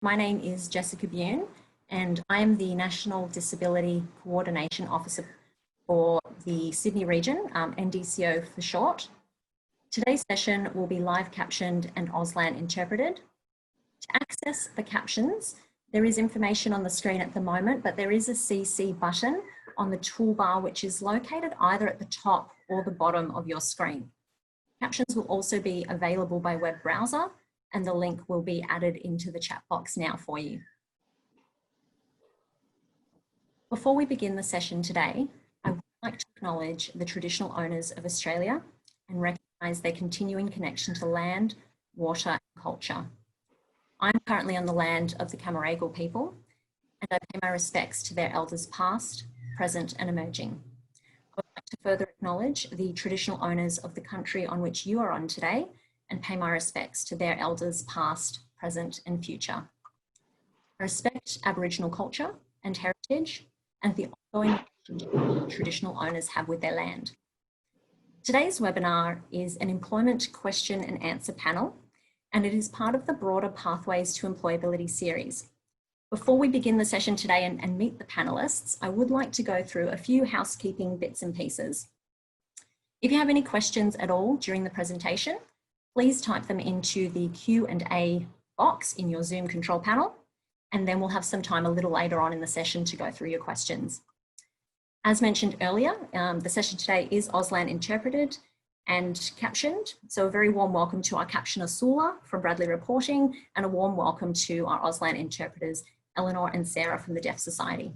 My name is Jessica Bune and I am the National Disability Coordination Officer for the Sydney region, NDCO for short. Today's session will be live captioned and Auslan interpreted. To access the captions, there is information on the screen at the moment, but there is a CC button on the toolbar which is located either at the top or the bottom of your screen. Captions will also be available by web browser and the link will be added into the chat box now for you. Before we begin the session today, I would like to acknowledge the traditional owners of Australia and recognise their continuing connection to land, water and culture. I'm currently on the land of the Camaragal people and I pay my respects to their elders past, present and emerging. I would like to further acknowledge the traditional owners of the country on which you are on today and pay my respects to their elders past, present and future. I respect Aboriginal culture and heritage and the ongoing relationship traditional owners have with their land. Today's webinar is an employment question and answer panel, and it is part of the broader Pathways to Employability series. Before we begin the session today and meet the panelists, I would like to go through a few housekeeping bits and pieces. If you have any questions at all during the presentation, please type them into the Q&A box in your Zoom control panel, and then we'll have some time a little later on in the session to go through your questions. As mentioned earlier, the session today is Auslan interpreted and captioned. So a very warm welcome to our captioner Sula from Bradley Reporting and a warm welcome to our Auslan interpreters Eleanor and Sarah from the Deaf Society.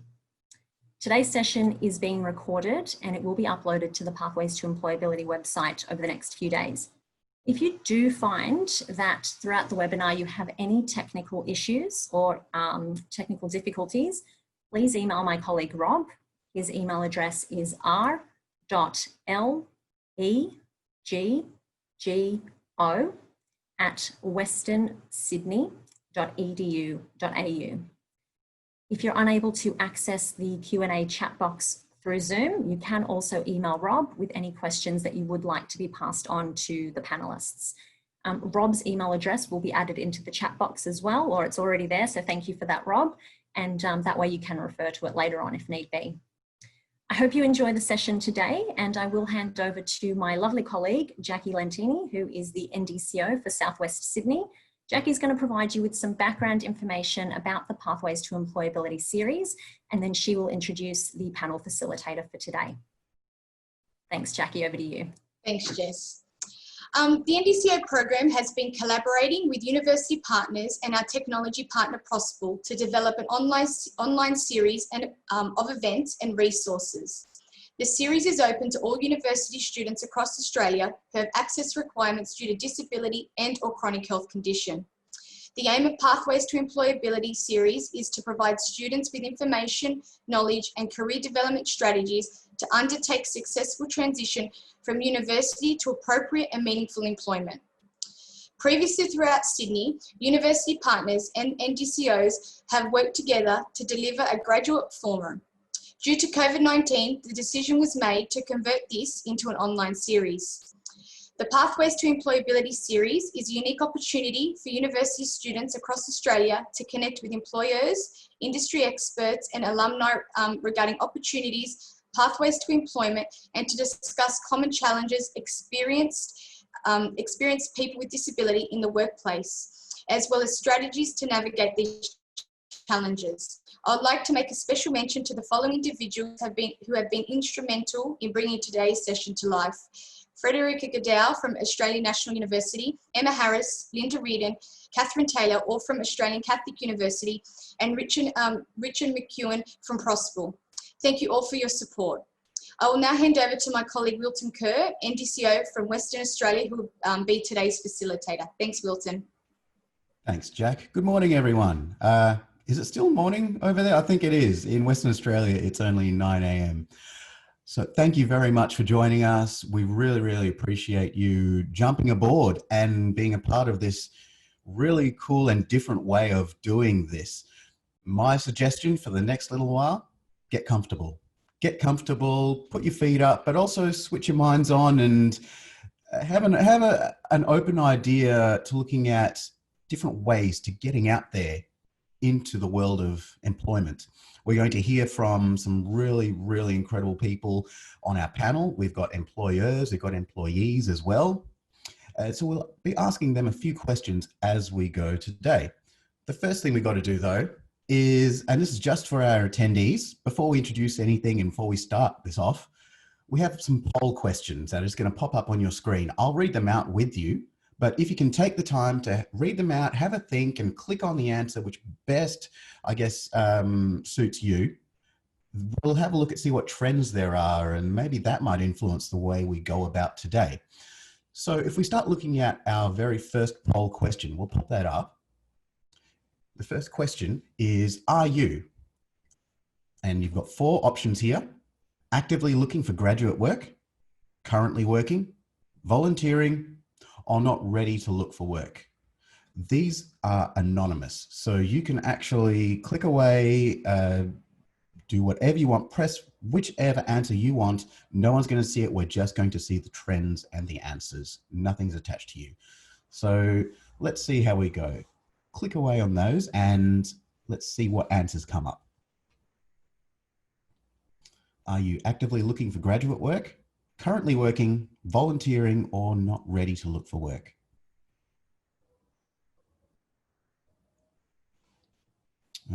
Today's session is being recorded and it will be uploaded to the Pathways to Employability website over the next few days. If you do find that throughout the webinar you have any technical issues or technical difficulties, please email my colleague Rob. His email address is r.leggo@westernsydney.edu.au. If you're unable to access the Q&A chat box through Zoom, you can also email Rob with any questions that you would like to be passed on to the panelists. Rob's email address will be added into the chat box as well, or it's already there, so thank you for that, Rob. And that way you can refer to it later on if need be. I hope you enjoy the session today, and I will hand over to my lovely colleague, Jackie Lentini, who is the NDCO for Southwest Sydney. Jackie's going to provide you with some background information about the Pathways to Employability series, and then she will introduce the panel facilitator for today. Thanks, Jackie, over to you. Thanks, Jess. The NDCO program has been collaborating with university partners and our technology partner Possible to develop an online series of events and resources. The series is open to all university students across Australia who have access requirements due to disability and or chronic health condition. The aim of Pathways to Employability series is to provide students with information, knowledge and career development strategies to undertake successful transition from university to appropriate and meaningful employment. Previously throughout Sydney, university partners and NDCOs have worked together to deliver a graduate forum. Due to COVID-19, the decision was made to convert this into an online series. The Pathways to Employability series is a unique opportunity for university students across Australia to connect with employers, industry experts and alumni regarding opportunities, pathways to employment, and to discuss common challenges experienced people with disability in the workplace, as well as strategies to navigate these challenges. I would like to make a special mention to the following individuals who have been instrumental in bringing today's session to life. Frederica Goodall from Australian National University, Emma Harris, Linda Reardon, Catherine Taylor, all from Australian Catholic University, and Richard McEwen from Possible. Thank you all for your support. I will now hand over to my colleague Wilton Kerr, NDCO from Western Australia, who will be today's facilitator. Thanks, Wilton. Thanks, Jack. Good morning, everyone. Is it still morning over there? I think it is. In Western Australia, it's only 9 a.m. So thank you very much for joining us. We really, really appreciate you jumping aboard and being a part of this really cool and different way of doing this. My suggestion for the next little while, get comfortable. Get comfortable, put your feet up, but also switch your minds on and have an open idea to looking at different ways to getting out there into the world of employment. We're going to hear from some really, really incredible people on our panel. We've got employers, we've got employees as well. So we'll be asking them a few questions as we go today. The first thing we've got to do though is, and this is just for our attendees, before we introduce anything and before we start this off, we have some poll questions that are just going to pop up on your screen. I'll read them out with you, but if you can take the time to read them out, have a think and click on the answer which best, I guess, suits you, we'll have a look at see what trends there are, and maybe that might influence the way we go about today. So if we start looking at our very first poll question, we'll pop that up. The first question is, are you? And you've got 4 options here: actively looking for graduate work, currently working, volunteering, or not ready to look for work. These are anonymous, so you can actually click away, do whatever you want, press whichever answer you want. No one's going to see it. We're just going to see the trends and the answers. Nothing's attached to you. So let's see how we go. Click away on those and let's see what answers come up. Are you actively looking for graduate work, currently working, volunteering, or not ready to look for work?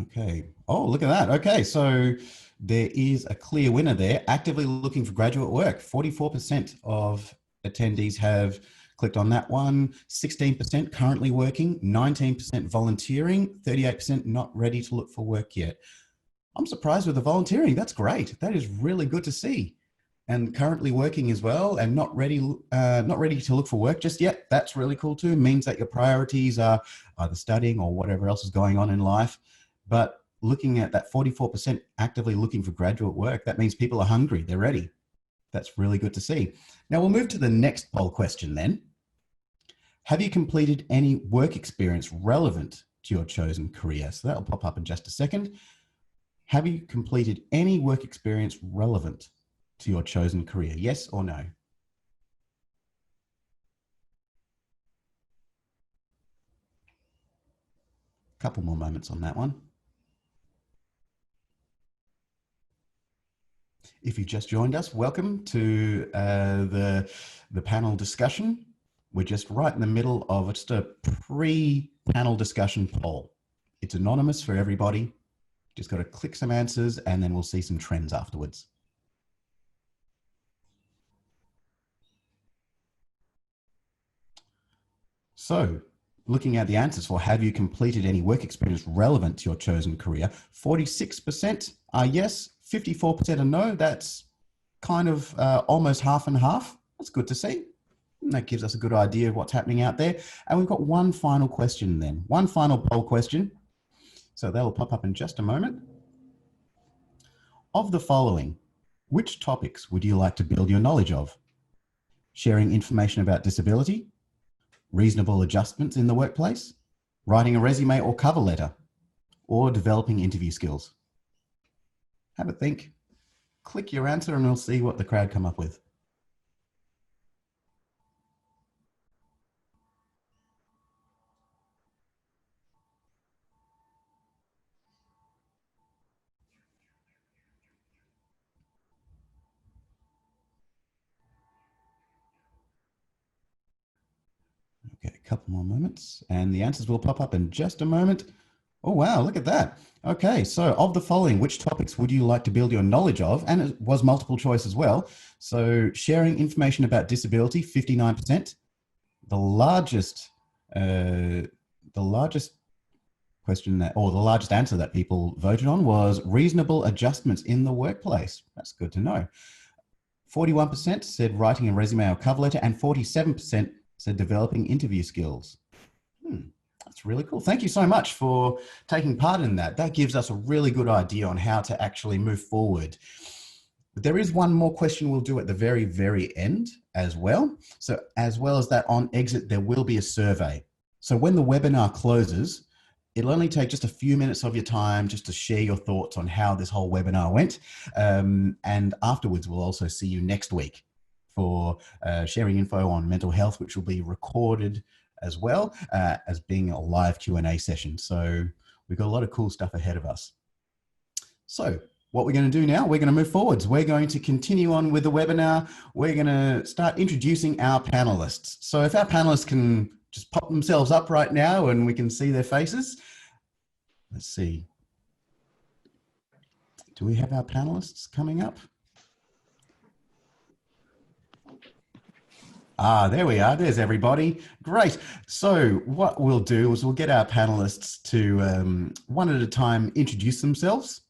Okay. Oh, look at that. Okay. So there is a clear winner there. Actively looking for graduate work. 44% of attendees have clicked on that one. 16% currently working, 19% volunteering, 38% not ready to look for work yet. I'm surprised with the volunteering. That's great. That is really good to see. And currently working as well, and not ready to look for work just yet. That's really cool too. It means that your priorities are either studying or whatever else is going on in life. But looking at that 44% actively looking for graduate work, that means people are hungry, they're ready. That's really good to see. Now we'll move to the next poll question then. Have you completed any work experience relevant to your chosen career? So that'll pop up in just a second. Have you completed any work experience relevant to your chosen career? Yes or no? Couple more moments on that one. If you just joined us, welcome to the panel discussion. We're just right in the middle of just a pre-panel discussion poll. It's anonymous for everybody. Just got to click some answers and then we'll see some trends afterwards. So looking at the answers for have you completed any work experience relevant to your chosen career, 46% are yes, 54% are no. That's kind of almost half and half. That's good to see. And that gives us a good idea of what's happening out there. And we've got one final question then, one final poll question. So that will pop up in just a moment. Of the following, which topics would you like to build your knowledge of? Sharing information about disability, reasonable adjustments in the workplace, writing a resume or cover letter, or developing interview skills? Have a think, click your answer and we'll see what the crowd come up with. Okay, a couple more moments and the answers will pop up in just a moment. Oh, wow, look at that. Okay, so of the following, which topics would you like to build your knowledge of? And it was multiple choice as well. So sharing information about disability, 59%. The largest question that, or the largest answer that people voted on was reasonable adjustments in the workplace. That's good to know. 41% said writing a resume or cover letter, and 47% said developing interview skills. That's really cool. Thank you so much for taking part in that. That gives us a really good idea on how to actually move forward. But there is one more question we'll do at the very, very end as well. So as well as that, on exit, there will be a survey. So when the webinar closes, it'll only take just a few minutes of your time just to share your thoughts on how this whole webinar went. And afterwards, we'll also see you next week for sharing info on mental health, which will be recorded as well as being a live Q&A session. So We've got a lot of cool stuff ahead of us. So what we're going to do now, we're going to move forwards. We're going to continue on with the webinar. We're going to start introducing our panelists. So if our panelists can just pop themselves up right now and we can see their faces. Let's see. Do we have our panelists coming up? Ah, there we are. There's everybody. Great. So what we'll do is we'll get our panelists to one at a time introduce themselves.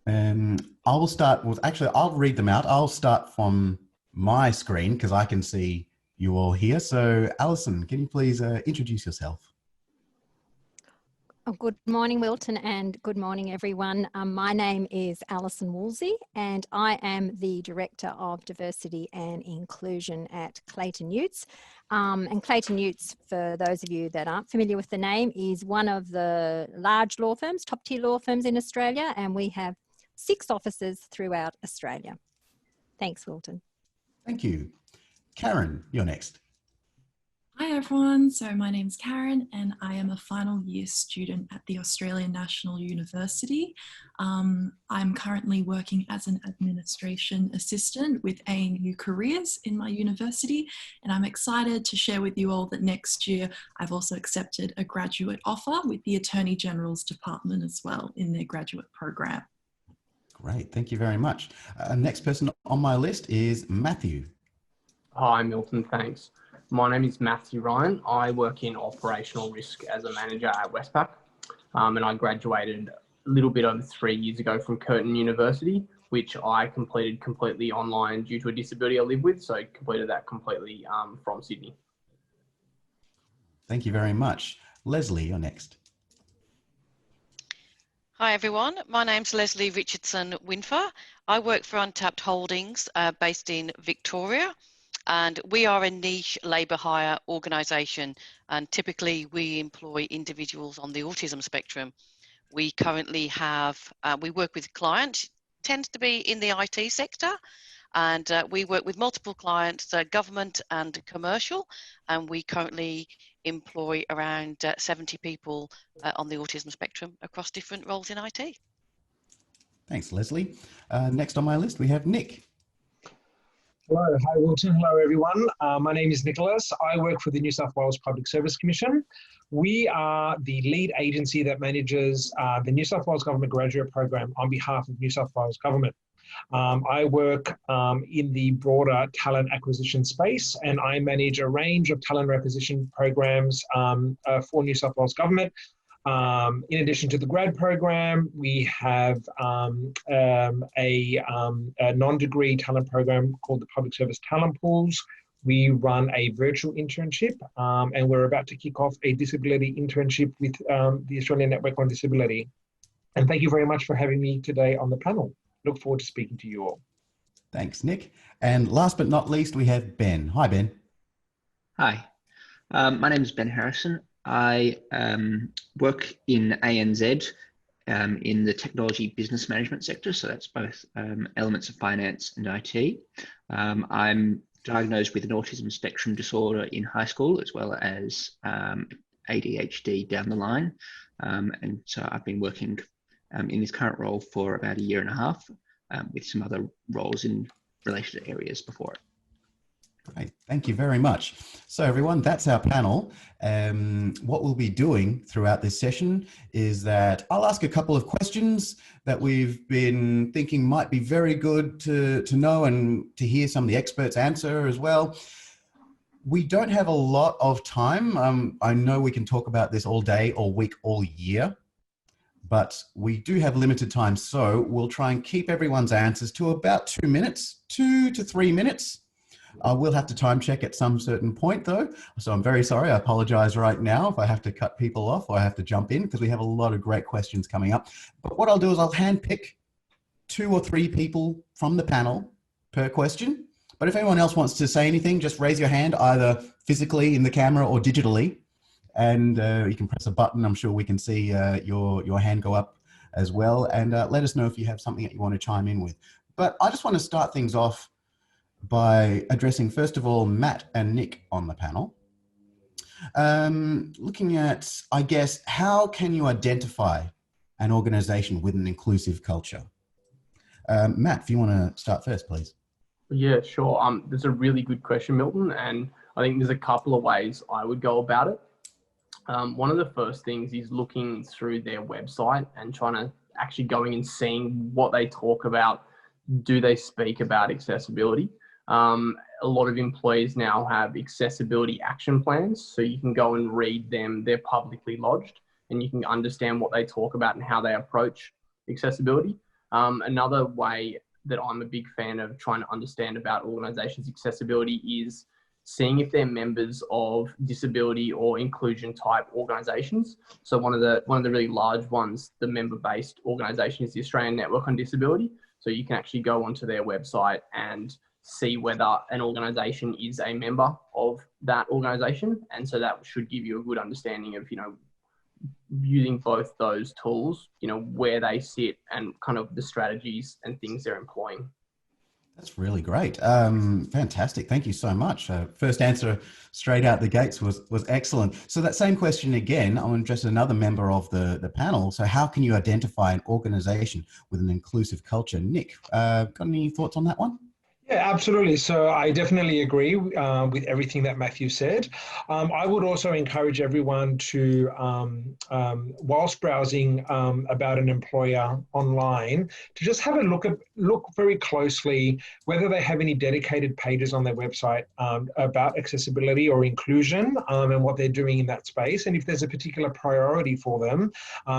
I will start with, actually, I'll read them out. I'll start from my screen because I can see you all here. So Alison, can you please introduce yourself? Oh, good morning, Wilton, and good morning, everyone. My name is Alison Woolsey, and I am the Director of Diversity and Inclusion at Clayton Utz. And Clayton Utz, for those of you that aren't familiar with the name, is one of the large law firms, top-tier law firms in Australia, and we have 6 offices throughout Australia. Thanks, Wilton. Thank you. Karen, you're next. Hi everyone, so my name's Karen and I am a final year student at the Australian National University. I'm currently working as an administration assistant with ANU Careers in my university, and I'm excited to share with you all that next year I've also accepted a graduate offer with the Attorney General's Department as well in their graduate program. Great, thank you very much. Next person on my list is Matthew. Hi Milton, thanks. My name is Matthew Ryan. I work in operational risk as a manager at Westpac, and I graduated a little bit over 3 years ago from Curtin University, which I completed completely online due to a disability I live with, so I completed that completely from Sydney. Thank you very much. Leslie, you're next. Hi everyone, my name's Leslie Richardson Winfer. I work for Untapped Holdings based in Victoria. And we are a niche labour hire organisation, and typically we employ individuals on the autism spectrum. We currently have, we work with clients, tends to be in the IT sector, and we work with multiple clients, government and commercial, and we currently employ around 70 people on the autism spectrum across different roles in IT. Thanks, Leslie. Next on my list, we have Nick. Hello, hi Wilton, hello everyone. My name is Nicholas. I work for the New South Wales Public Service Commission. We are the lead agency that manages the New South Wales Government Graduate Program on behalf of New South Wales Government. I work in the broader talent acquisition space, and I manage a range of talent requisition programs for New South Wales Government. In addition to the grad program, we have a non-degree talent program called the Public Service Talent Pools. We run a virtual internship, and we're about to kick off a disability internship with the Australian Network on Disability. And thank you very much for having me today on the panel. Look forward to speaking to you all. Thanks, Nick. And last but not least, we have Ben. Hi, Ben. Hi, my name is Ben Harrison. I work in ANZ in the technology business management sector, so that's both elements of finance and IT. I'm diagnosed with an autism spectrum disorder in high school, as well as ADHD down the line. And so I've been working in this current role for about 1.5 years, with some other roles in related areas before it. Great, thank you very much. So everyone, that's our panel. What we'll be doing throughout this session is that I'll ask a couple of questions that we've been thinking might be very good to know and to hear some of the experts answer as well. We don't have a lot of time. I know we can talk about this all day, all week, all year, but we do have limited time. So we'll try and keep everyone's answers to about 2 minutes, 2 to 3 minutes. We'll have to time check at some certain point though. So I'm very sorry. I apologize right now if I have to cut people off or I have to jump in because we have a lot of great questions coming up. But what I'll do is I'll handpick 2 or 3 people from the panel per question. But if anyone else wants to say anything, just raise your hand either physically in the camera or digitally. And you can press a button. I'm sure we can see your hand go up as well. And let us know if you have something that you want to chime in with. But I just want to start things off by addressing, first of all, Matt and Nick on the panel. Looking at, I guess, how can you identify an organization with an inclusive culture? Matt, if you want to start first, please. Yeah, sure. That's a really good question, Milton, and I think there's a couple of ways I would go about it. One of the first things is looking through their website and trying to actually going and seeing what they talk about. Do they speak about accessibility? A lot of employers now have accessibility action plans, so you can go and read them. They're publicly lodged, and you can understand what they talk about and how they approach accessibility. Another way that I'm a big fan of trying to understand about organizations' accessibility is seeing if they're members of disability or inclusion type organizations. So one of the really large ones, the member-based organization, is the Australian Network on Disability. So you can actually go onto their website and see whether an organization is a member of that organization. And so that should give you a good understanding of, using both those tools, where they sit and kind of the strategies and things they're employing. That's really great. Fantastic. Thank you so much. First answer straight out the gates was excellent. So that same question again, I want to address another member of the panel. So how can you identify an organization with an inclusive culture? Nick, got any thoughts on that one? Yeah, absolutely. So I definitely agree with everything that Matthew said. I would also encourage everyone to, whilst browsing about an employer online, to just have a look very closely whether they have any dedicated pages on their website about accessibility or inclusion and what they're doing in that space. And if there's a particular priority for them,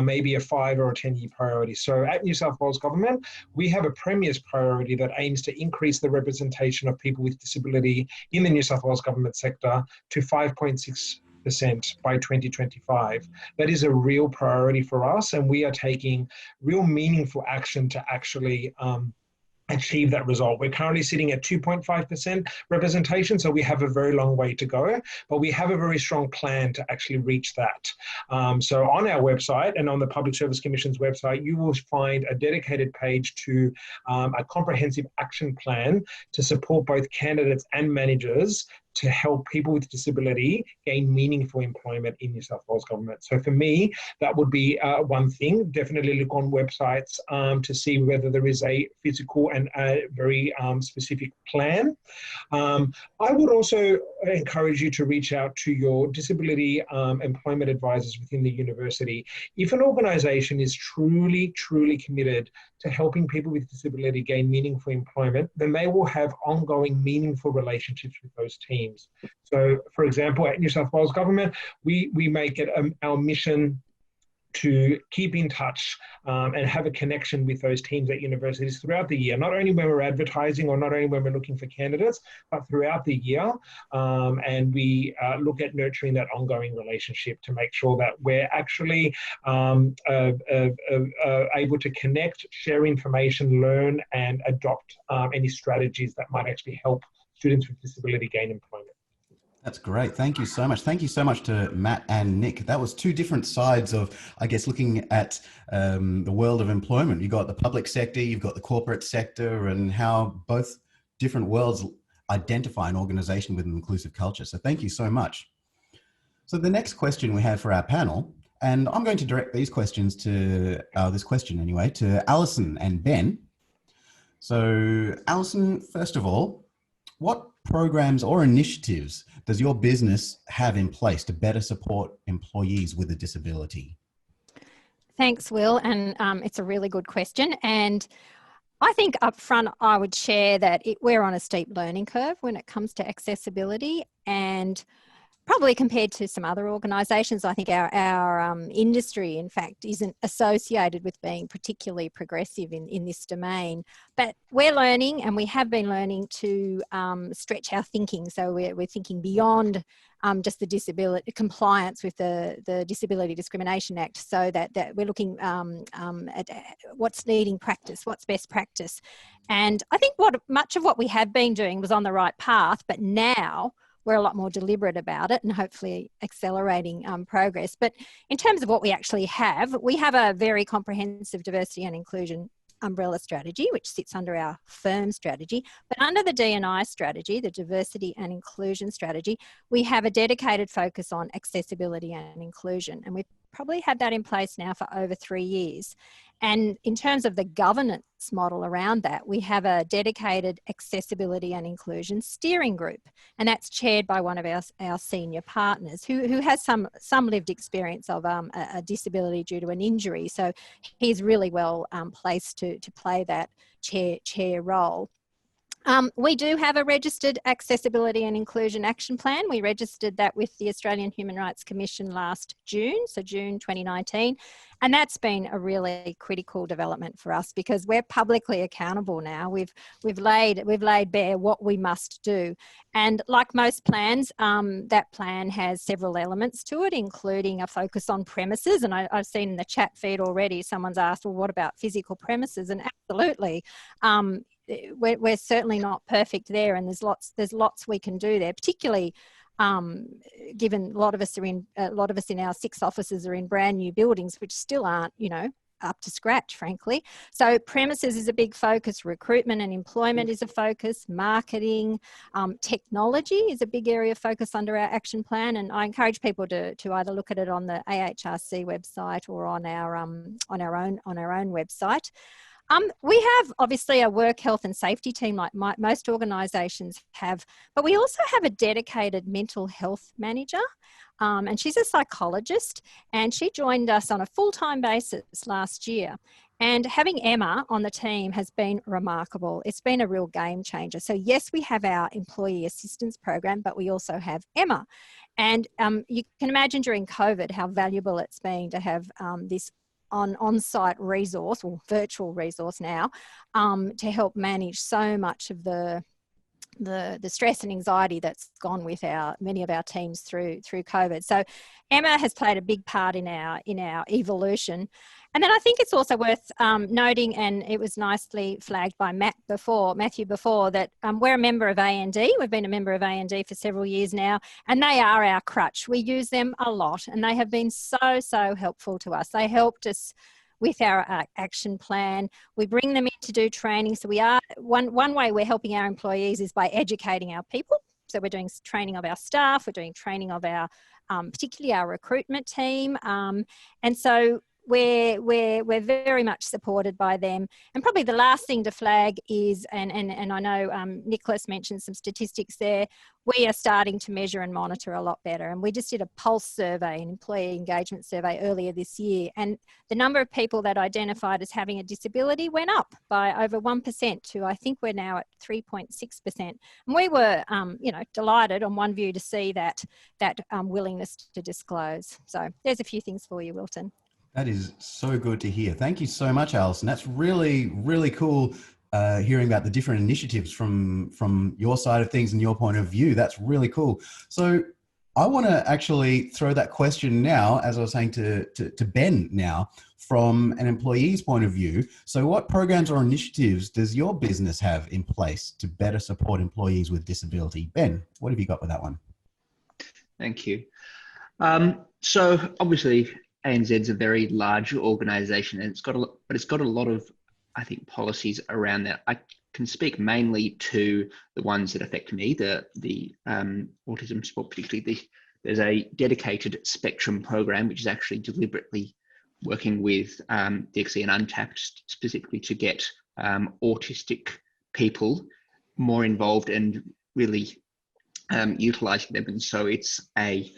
maybe a 5 or a 10-year priority. So at New South Wales Government, we have a Premier's priority that aims to increase the representation of people with disability in the New South Wales government sector to 5.6% by 2025. That is a real priority for us, and we are taking real meaningful action to actually achieve that result. We're currently sitting at 2.5% representation, so we have a very long way to go, but we have a very strong plan to actually reach that. So on our website and on the Public Service Commission's website, you will find a dedicated page to a comprehensive action plan to support both candidates and managers to help people with disability gain meaningful employment in New South Wales Government. So for me, that would be one thing. Definitely look on websites to see whether there is a physical and a very specific plan. I would also encourage you to reach out to your disability employment advisors within the university. If an organisation is truly committed to helping people with disability gain meaningful employment, then they will have ongoing meaningful relationships with those teams. So, for example, at New South Wales Government, we make it our mission to keep in touch and have a connection with those teams at universities throughout the year, not only when we're advertising or not only when we're looking for candidates, but throughout the year. And we look at nurturing that ongoing relationship to make sure that we're actually able to connect, share information, learn, and adopt any strategies that might actually help students with disability gain employment. That's great. Thank you so much. Thank you so much to Matt and Nick. That was two different sides of, I guess, looking at the world of employment. You've got the public sector, you've got the corporate sector, and how both different worlds identify an organization with an inclusive culture. So thank you so much. So the next question we have for our panel, and I'm going to direct these questions to, this question anyway, to Alison and Ben. So Alison, first of all, what programs or initiatives does your business have in place to better support employees with a disability? Thanks, Will, and it's a really good question. And I think up front, I would share that we're on a steep learning curve when it comes to accessibility, and probably compared to some other organisations, I think our industry, in fact, isn't associated with being particularly progressive in this domain. But we're learning, and we have been learning to stretch our thinking. So we're thinking beyond just the disability compliance with the Disability Discrimination Act, so that we're looking at what's needing practice, what's best practice. And I think much of what we have been doing was on the right path, but now we're a lot more deliberate about it and hopefully accelerating progress. But in terms of what we actually have, we have a very comprehensive diversity and inclusion umbrella strategy, which sits under our firm strategy. But under the D&I strategy, the diversity and inclusion strategy, we have a dedicated focus on accessibility and inclusion. And we've probably had that in place now for over 3 years. And in terms of the governance model around that, we have a dedicated accessibility and inclusion steering group. And that's chaired by one of our senior partners who has some lived experience of a disability due to an injury. So he's really well placed to play that chair role. We do have a registered accessibility and inclusion action plan. We registered that with the Australian Human Rights Commission last June, so June 2019. And that's been a really critical development for us because we're publicly accountable now. We've laid bare what we must do. And like most plans, that plan has several elements to it, including a focus on premises. And I've seen in the chat feed already, someone's asked, well, what about physical premises? And absolutely. We're certainly not perfect there, and there's lots we can do there, particularly given a lot of us in our 6 offices are in brand new buildings which still aren't up to scratch, frankly. So premises is a big focus, recruitment and employment is a focus, marketing, technology is a big area of focus under our action plan, and I encourage people to either look at it on the AHRC website or on our own website. We have obviously a work health and safety team like most organisations have, but we also have a dedicated mental health manager, and she's a psychologist, and she joined us on a full-time basis last year. And having Emma on the team has been remarkable. It's been a real game changer. So yes, we have our employee assistance program, but we also have Emma. And you can imagine during COVID how valuable it's been to have this on-site resource, or virtual resource now, to help manage so much of the stress and anxiety that's gone with many of our teams through COVID. So Emma has played a big part in our evolution. And then I think it's also worth noting, and it was nicely flagged by Matthew before, that we're a member of AND. We've been a member of AND for several years now, and they are our crutch. We use them a lot, and they have been so helpful to us. They helped us with our action plan. We bring them in to do training. So we are one way we're helping our employees is by educating our people. So we're doing training of our staff. We're doing training of our, particularly our recruitment team. And so we're very much supported by them. And probably the last thing to flag is, and I know Nicholas mentioned some statistics there, we are starting to measure and monitor a lot better. And we just did a pulse survey, an employee engagement survey earlier this year. And the number of people that identified as having a disability went up by over 1% to, I think we're now at 3.6%. And we were, delighted on one view to see that willingness to disclose. So there's a few things for you, Wilton. That is so good to hear. Thank you so much, Alison. That's really, really cool hearing about the different initiatives from your side of things and your point of view. That's really cool. So I want to actually throw that question now, as I was saying to Ben now, from an employee's point of view. So what programs or initiatives does your business have in place to better support employees with disability? Ben, what have you got with that one? Thank you. So obviously, ANZ's a very large organisation, and it's got a lot of, I think, policies around that. I can speak mainly to the ones that affect me, the autism support, particularly. There's a dedicated spectrum program, which is actually deliberately working with DXE and Untapped specifically to get autistic people more involved and really utilising them. And so it's a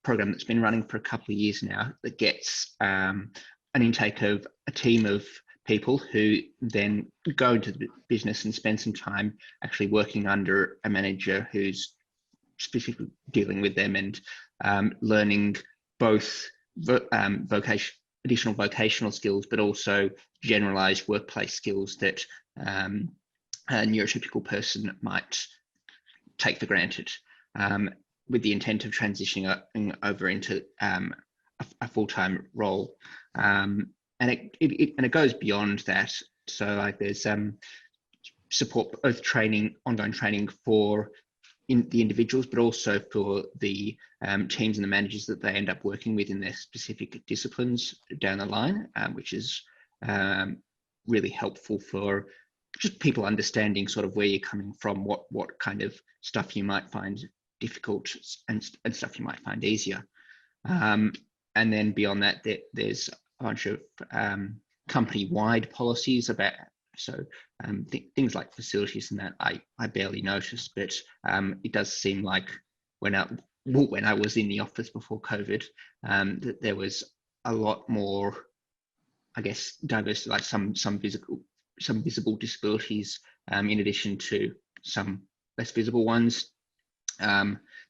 program that's been running for a couple of years now that gets an intake of a team of people who then go into the business and spend some time actually working under a manager who's specifically dealing with them and learning both additional vocational skills, but also generalized workplace skills that a neurotypical person might take for granted, with the intent of transitioning over into a full-time role. And it goes beyond that. So like there's support, both training, ongoing training for the individuals, but also for the teams and the managers that they end up working with in their specific disciplines down the line, which is really helpful for just people understanding sort of where you're coming from, what kind of stuff you might find difficult and stuff you might find easier. And then beyond that, there's a bunch of company-wide policies about, so things like facilities and that I barely notice, but it does seem like when I was in the office before COVID, that there was a lot more, I guess, diverse, like some visible disabilities, in addition to some less visible ones.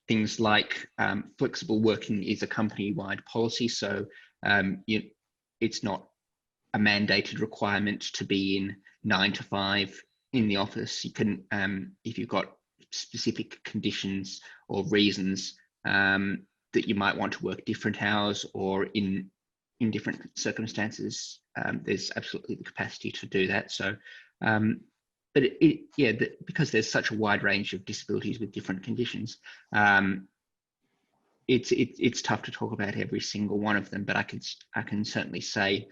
Things like flexible working is a company-wide policy, so it's not a mandated requirement to be in 9 to 5 in the office. You can, if you've got specific conditions or reasons that you might want to work different hours or in different circumstances, there's absolutely the capacity to do that. So, but because there's such a wide range of disabilities with different conditions, it's tough to talk about every single one of them. But I can certainly say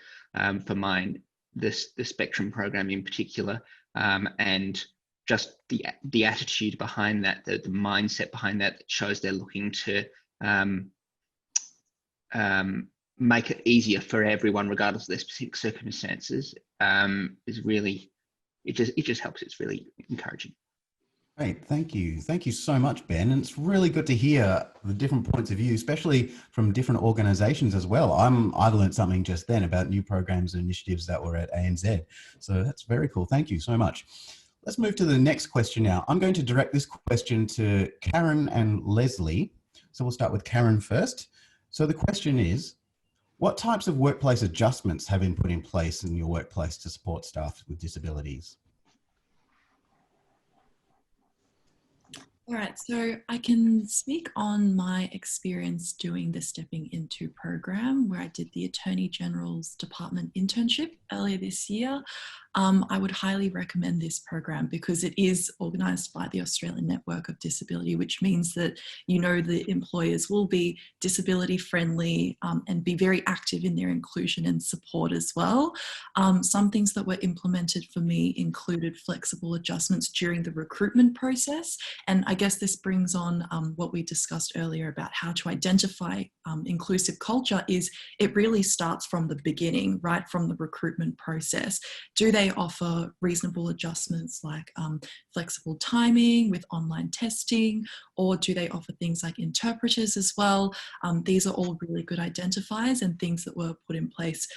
for mine, the Spectrum program in particular, and just the attitude behind that, the mindset behind that shows they're looking to make it easier for everyone, regardless of their specific circumstances, is really, it just helps. It's really encouraging. Great, thank you. Thank you so much, Ben. And it's really good to hear the different points of view, especially from different organisations as well. I've learned something just then about new programs and initiatives that were at ANZ. So that's very cool. Thank you so much. Let's move to the next question now. I'm going to direct this question to Karen and Leslie. So we'll start with Karen first. So the question is, what types of workplace adjustments have been put in place in your workplace to support staff with disabilities? All right, so I can speak on my experience doing the Stepping Into program, where I did the Attorney General's Department internship earlier this year. I would highly recommend this program because it is organised by the Australian Network of Disability, which means that the employers will be disability friendly and be very active in their inclusion and support as well. Some things that were implemented for me included flexible adjustments during the recruitment process. And I guess this brings on what we discussed earlier about how to identify inclusive culture. Is it really starts from the beginning, right from the recruitment process. Do they offer reasonable adjustments like flexible timing with online testing, or do they offer things like interpreters as well? These are all really good identifiers and things that were put in place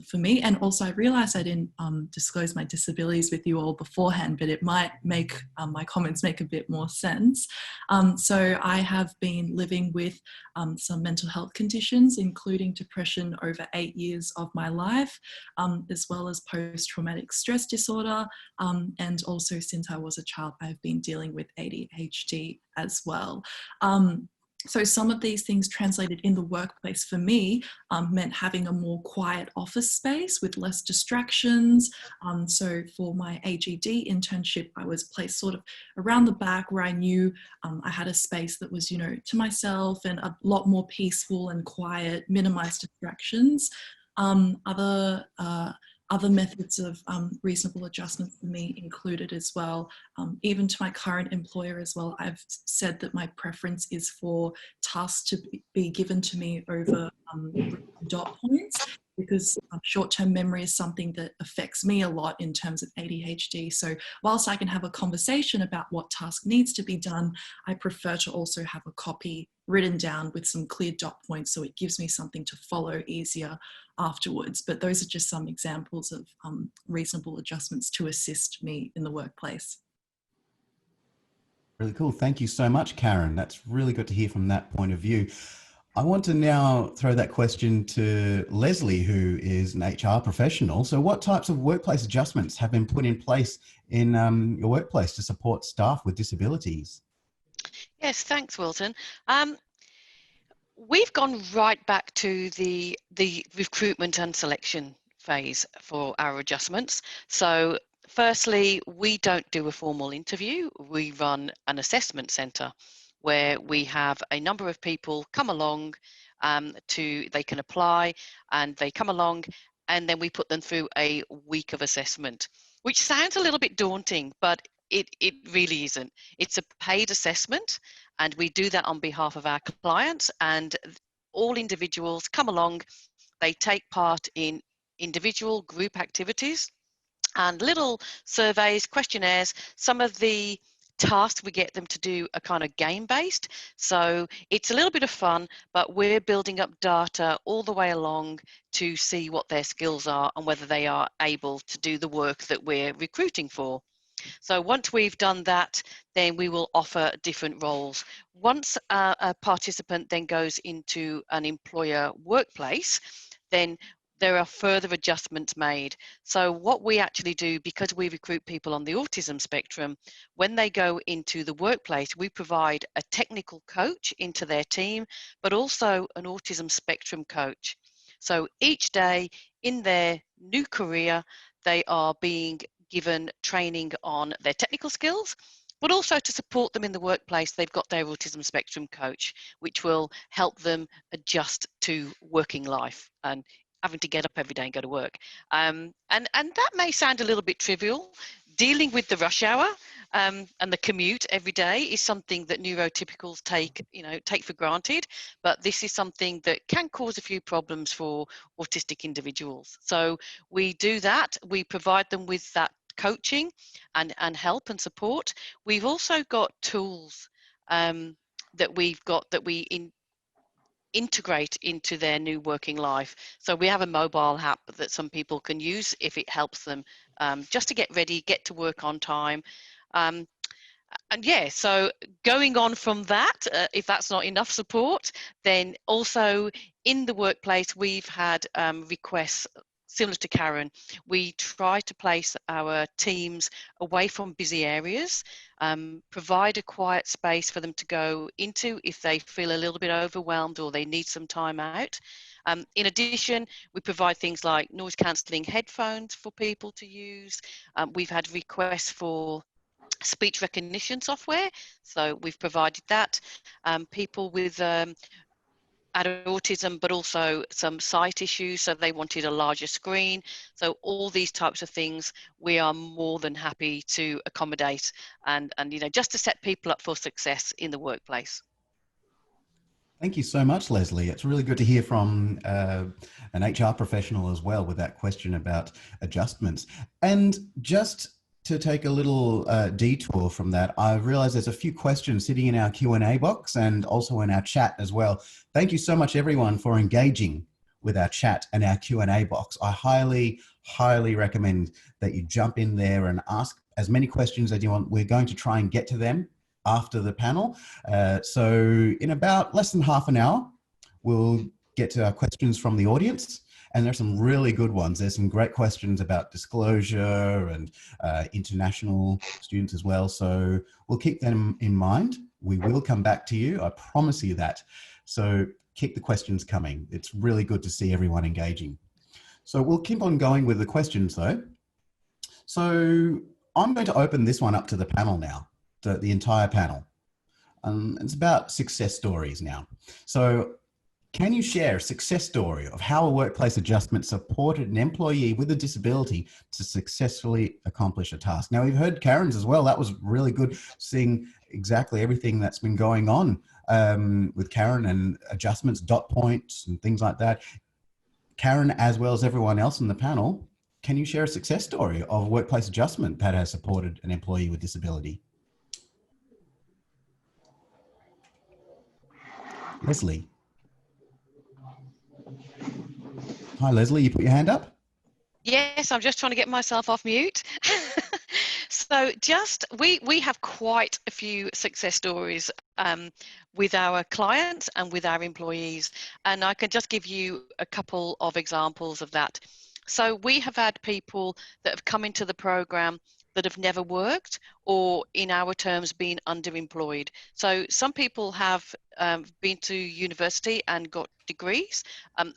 for me. And also I realized I didn't disclose my disabilities with you all beforehand, but it might make my comments make a bit more sense. So I have been living with some mental health conditions, including depression, over 8 years of my life, as well as post-traumatic stress disorder. And also since I was a child, I've been dealing with ADHD as well. So some of these things translated in the workplace for me meant having a more quiet office space with less distractions. So for my AGD internship, I was placed sort of around the back where I knew I had a space that was, to myself and a lot more peaceful and quiet, minimized distractions. Other methods of reasonable adjustment for me included as well, even to my current employer as well, I've said that my preference is for tasks to be given to me over dot points, because short-term memory is something that affects me a lot in terms of ADHD. So whilst I can have a conversation about what task needs to be done, I prefer to also have a copy written down with some clear dot points so it gives me something to follow easier afterwards. But those are just some examples of reasonable adjustments to assist me in the workplace. Really cool. Thank you so much, Karen. That's really good to hear from that point of view. I want to now throw that question to Leslie, who is an HR professional. So what types of workplace adjustments have been put in place in your workplace to support staff with disabilities? Yes, thanks, Wilton. We've gone right back to the recruitment and selection phase for our adjustments. So firstly, we don't do a formal interview. We run an assessment centre where we have a number of people come along they can apply, and they come along and then we put them through a week of assessment, which sounds a little bit daunting, but it really isn't. It's a paid assessment, and we do that on behalf of our clients, and all individuals come along. They take part in individual group activities and little surveys, questionnaires. Some of the tasks we get them to do are kind of game based, so it's a little bit of fun, but we're building up data all the way along to see what their skills are and whether they are able to do the work that we're recruiting for. So once we've done that, then we will offer different roles. Once a participant then goes into an employer workplace, then there are further adjustments made. So what we actually do, because we recruit people on the autism spectrum, when they go into the workplace, we provide a technical coach into their team, but also an autism spectrum coach. So each day in their new career, they are being given training on their technical skills, but also to support them in the workplace, they've got their autism spectrum coach, which will help them adjust to working life and having to get up every day and go to work. And that may sound a little bit trivial. Dealing with the rush hour and the commute every day is something that neurotypicals take for granted, but this is something that can cause a few problems for autistic individuals. So we do that. We provide them with that coaching and help and support. We've also got tools that we integrate into their new working life. So we have a mobile app that some people can use if it helps them just to get ready, get to work on time. And yeah, so going on from that, if that's not enough support, then also in the workplace, we've had requests similar to Karen. We try to place our teams away from busy areas, provide a quiet space for them to go into if they feel a little bit overwhelmed or they need some time out. In addition, we provide things like noise cancelling headphones for people to use. We've had requests for speech recognition software, so we've provided that. People with autism, but also some sight issues, so they wanted a larger screen. So all these types of things we are more than happy to accommodate, and just to set people up for success in the workplace. Thank you so much, Leslie. It's really good to hear from an HR professional as well with that question about adjustments. And just to take a little detour from that, I realize there's a few questions sitting in our Q&A box and also in our chat as well. Thank you so much, everyone, for engaging with our chat and our Q&A box. I highly, highly recommend that you jump in there and ask as many questions as you want. We're going to try and get to them after the panel. So in about less than half an hour, we'll get to our questions from the audience. And there's some really good ones. There's some great questions about disclosure and international students as well. So we'll keep them in mind. We will come back to you. I promise you that. So keep the questions coming. It's really good to see everyone engaging. So we'll keep on going with the questions though. So I'm going to open this one up to the panel now, the entire panel. It's about success stories now. So can you share a success story of how a workplace adjustment supported an employee with a disability to successfully accomplish a task? Now, we've heard Karen's as well. That was really good, seeing exactly everything that's been going on with Karen and adjustments, dot points and things like that. Karen, as well as everyone else in the panel, can you share a success story of workplace adjustment that has supported an employee with disability? Leslie. Hi, Leslie, you put your hand up? Yes, I'm just trying to get myself off mute. So we have quite a few success stories with our clients and with our employees, and I can just give you a couple of examples of that. So we have had people that have come into the program that have never worked, or in our terms been underemployed. So some people have been to university and got degrees.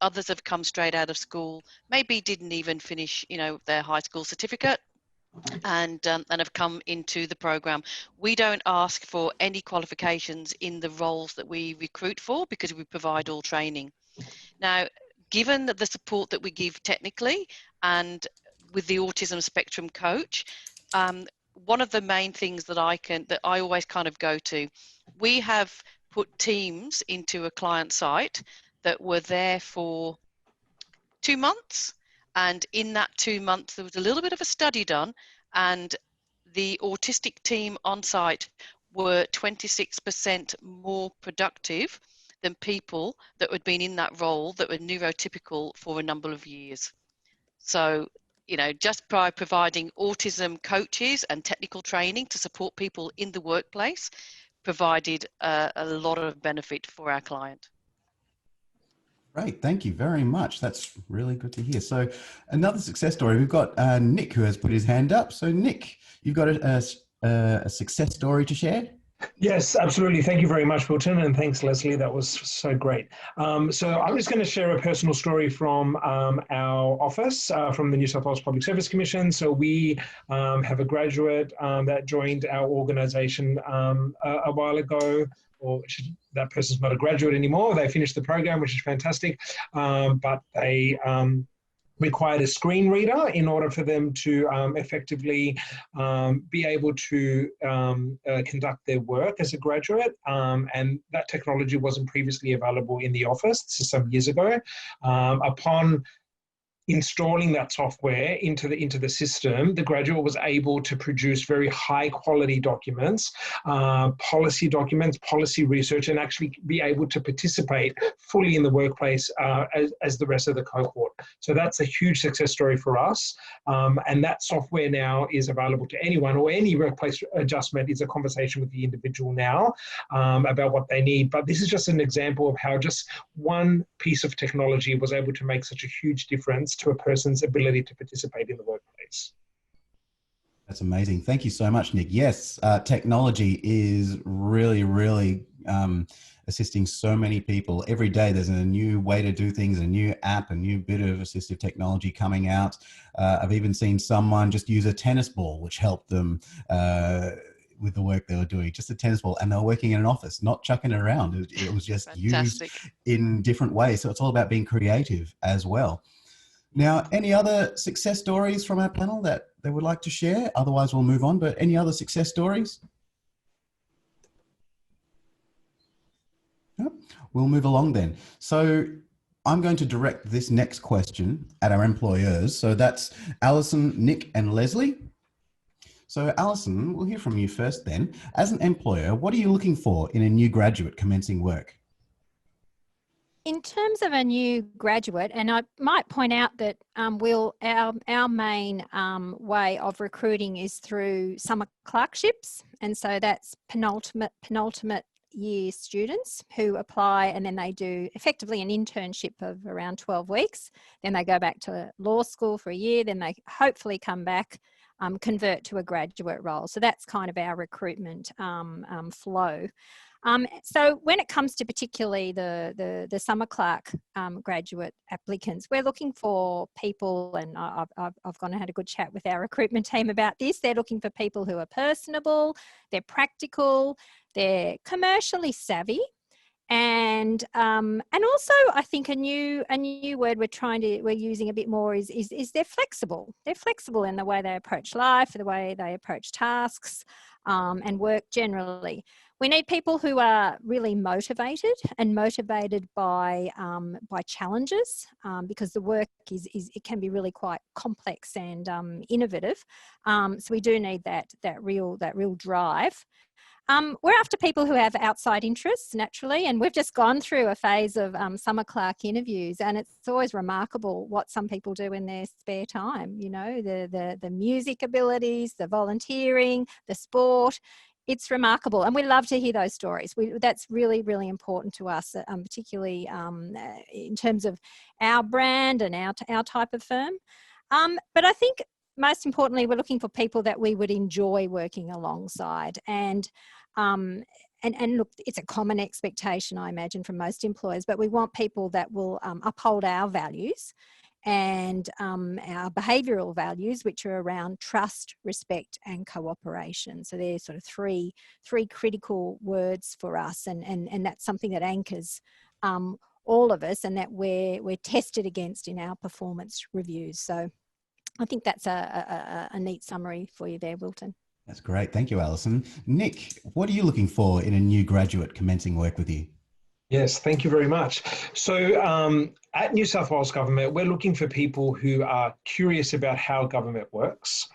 Others have come straight out of school, maybe didn't even finish their high school certificate, and have come into the program. We don't ask for any qualifications in the roles that we recruit for because we provide all training. Now, given the support that we give technically and with the autism spectrum coach, one of the main things that I always kind of go to, we have put teams into a client site that were there for 2 months, and in that 2 months there was a little bit of a study done, and the autistic team on site were 26% more productive than people that had been in that role that were neurotypical for a number of years. So, you know, just by providing autism coaches and technical training to support people in the workplace provided a lot of benefit for our client. Great, thank you very much. That's really good to hear. So another success story, we've got Nick who has put his hand up. So Nick, you've got a success story to share? Yes, absolutely. Thank you very much, Wilton, and thanks, Leslie. That was so great. So I'm just going to share a personal story from our office, from the New South Wales Public Service Commission. So we have a graduate that joined our organisation a while ago, or that person's not a graduate anymore. They finished the program, which is fantastic, but they required a screen reader in order for them to effectively be able to conduct their work as a graduate. And that technology wasn't previously available in the office. This is some years ago. Upon installing that software into the system, the graduate was able to produce very high quality documents, policy research, and actually be able to participate fully in the workplace as the rest of the cohort. So that's a huge success story for us. And that software now is available to anyone, or any workplace adjustment is a conversation with the individual now about what they need. But this is just an example of how just one piece of technology was able to make such a huge difference to a person's ability to participate in the workplace. That's amazing. Thank you so much, Nick. Yes, technology is really assisting so many people. Every day there's a new way to do things, a new app, a new bit of assistive technology coming out. I've even seen someone just use a tennis ball, which helped them with the work they were doing, just a tennis ball, and they were working in an office, not chucking it around. It was just used in different ways. So it's all about being creative as well. Now, any other success stories from our panel that they would like to share? Otherwise, we'll move on, but any other success stories? No? We'll move along then. So I'm going to direct this next question at our employers. So that's Alison, Nick, and Leslie. So Alison, we'll hear from you first then. As an employer, what are you looking for in a new graduate commencing work? In terms of a new graduate, and I might point out that our main way of recruiting is through summer clerkships, and so that's penultimate year students who apply, and then they do effectively an internship of around 12 weeks. Then they go back to law school for a year, then they hopefully come back, convert to a graduate role. So that's kind of our recruitment flow. So when it comes to particularly the summer clerk graduate applicants, we're looking for people, and I've gone and had a good chat with our recruitment team about this. They're looking for people who are personable, they're practical, they're commercially savvy, and also I think a new word we're using a bit more is they're flexible. They're flexible in the way they approach life, the way they approach tasks, and work generally. We need people who are really motivated by challenges, because the work it can be really quite complex and innovative. So we do need that real drive. We're after people who have outside interests, naturally, and we've just gone through a phase of summer clerk interviews, and it's always remarkable what some people do in their spare time. You know, the music abilities, the volunteering, the sport. It's remarkable, and we love to hear those stories. That's really, really important to us, particularly in terms of our brand and our type of firm. But I think most importantly, we're looking for people that we would enjoy working alongside. And look, it's a common expectation, I imagine, from most employers, but we want people that will uphold our values and our behavioural values, which are around trust, respect and cooperation. So they're sort of three critical words for us, and that's something that anchors all of us and that we're tested against in our performance reviews. So I think that's a neat summary for you there, Wilton. That's great. Thank you, Alison. Nick, what are you looking for in a new graduate commencing work with you? Yes, thank you very much. So at New South Wales Government, we're looking for people who are curious about how government works.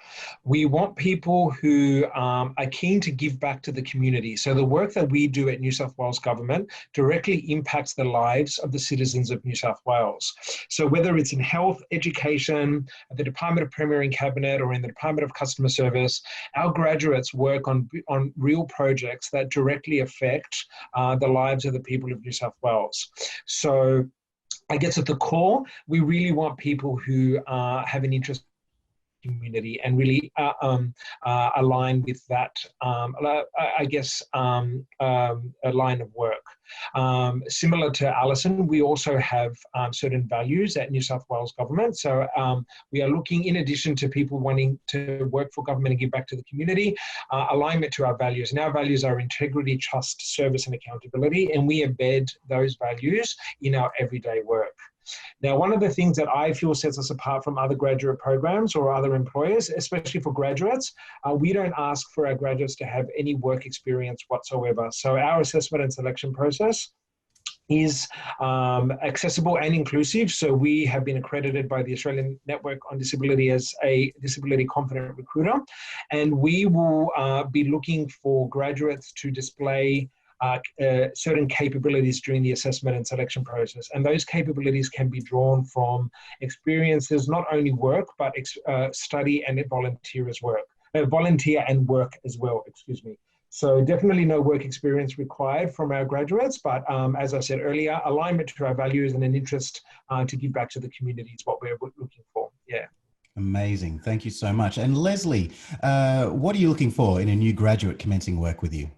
We want people who are keen to give back to the community. So the work that we do at New South Wales Government directly impacts the lives of the citizens of New South Wales. So whether it's in health, education, the Department of Premier and Cabinet, or in the Department of Customer Service, our graduates work on real projects that directly affect the lives of the people of New South Wales. So I guess at the core, we really want people who have an interest in the community and really align with that, a line of work. Similar to Alison, we also have certain values at New South Wales Government. So we are looking, in addition to people wanting to work for government and give back to the community, alignment to our values. And our values are integrity, trust, service, and accountability. And we embed those values in our everyday work. Now, one of the things that I feel sets us apart from other graduate programs or other employers, especially for graduates, we don't ask for our graduates to have any work experience whatsoever. So our assessment and selection process is accessible and inclusive. So we have been accredited by the Australian Network on Disability as a disability confident recruiter. And we will be looking for graduates to display certain capabilities during the assessment and selection process. And those capabilities can be drawn from experiences, not only work, but study and volunteer and work as well, excuse me. So definitely no work experience required from our graduates, but as I said earlier, alignment to our values and an interest to give back to the community is what we're looking for, yeah. Amazing, thank you so much. And Leslie, what are you looking for in a new graduate commencing work with you?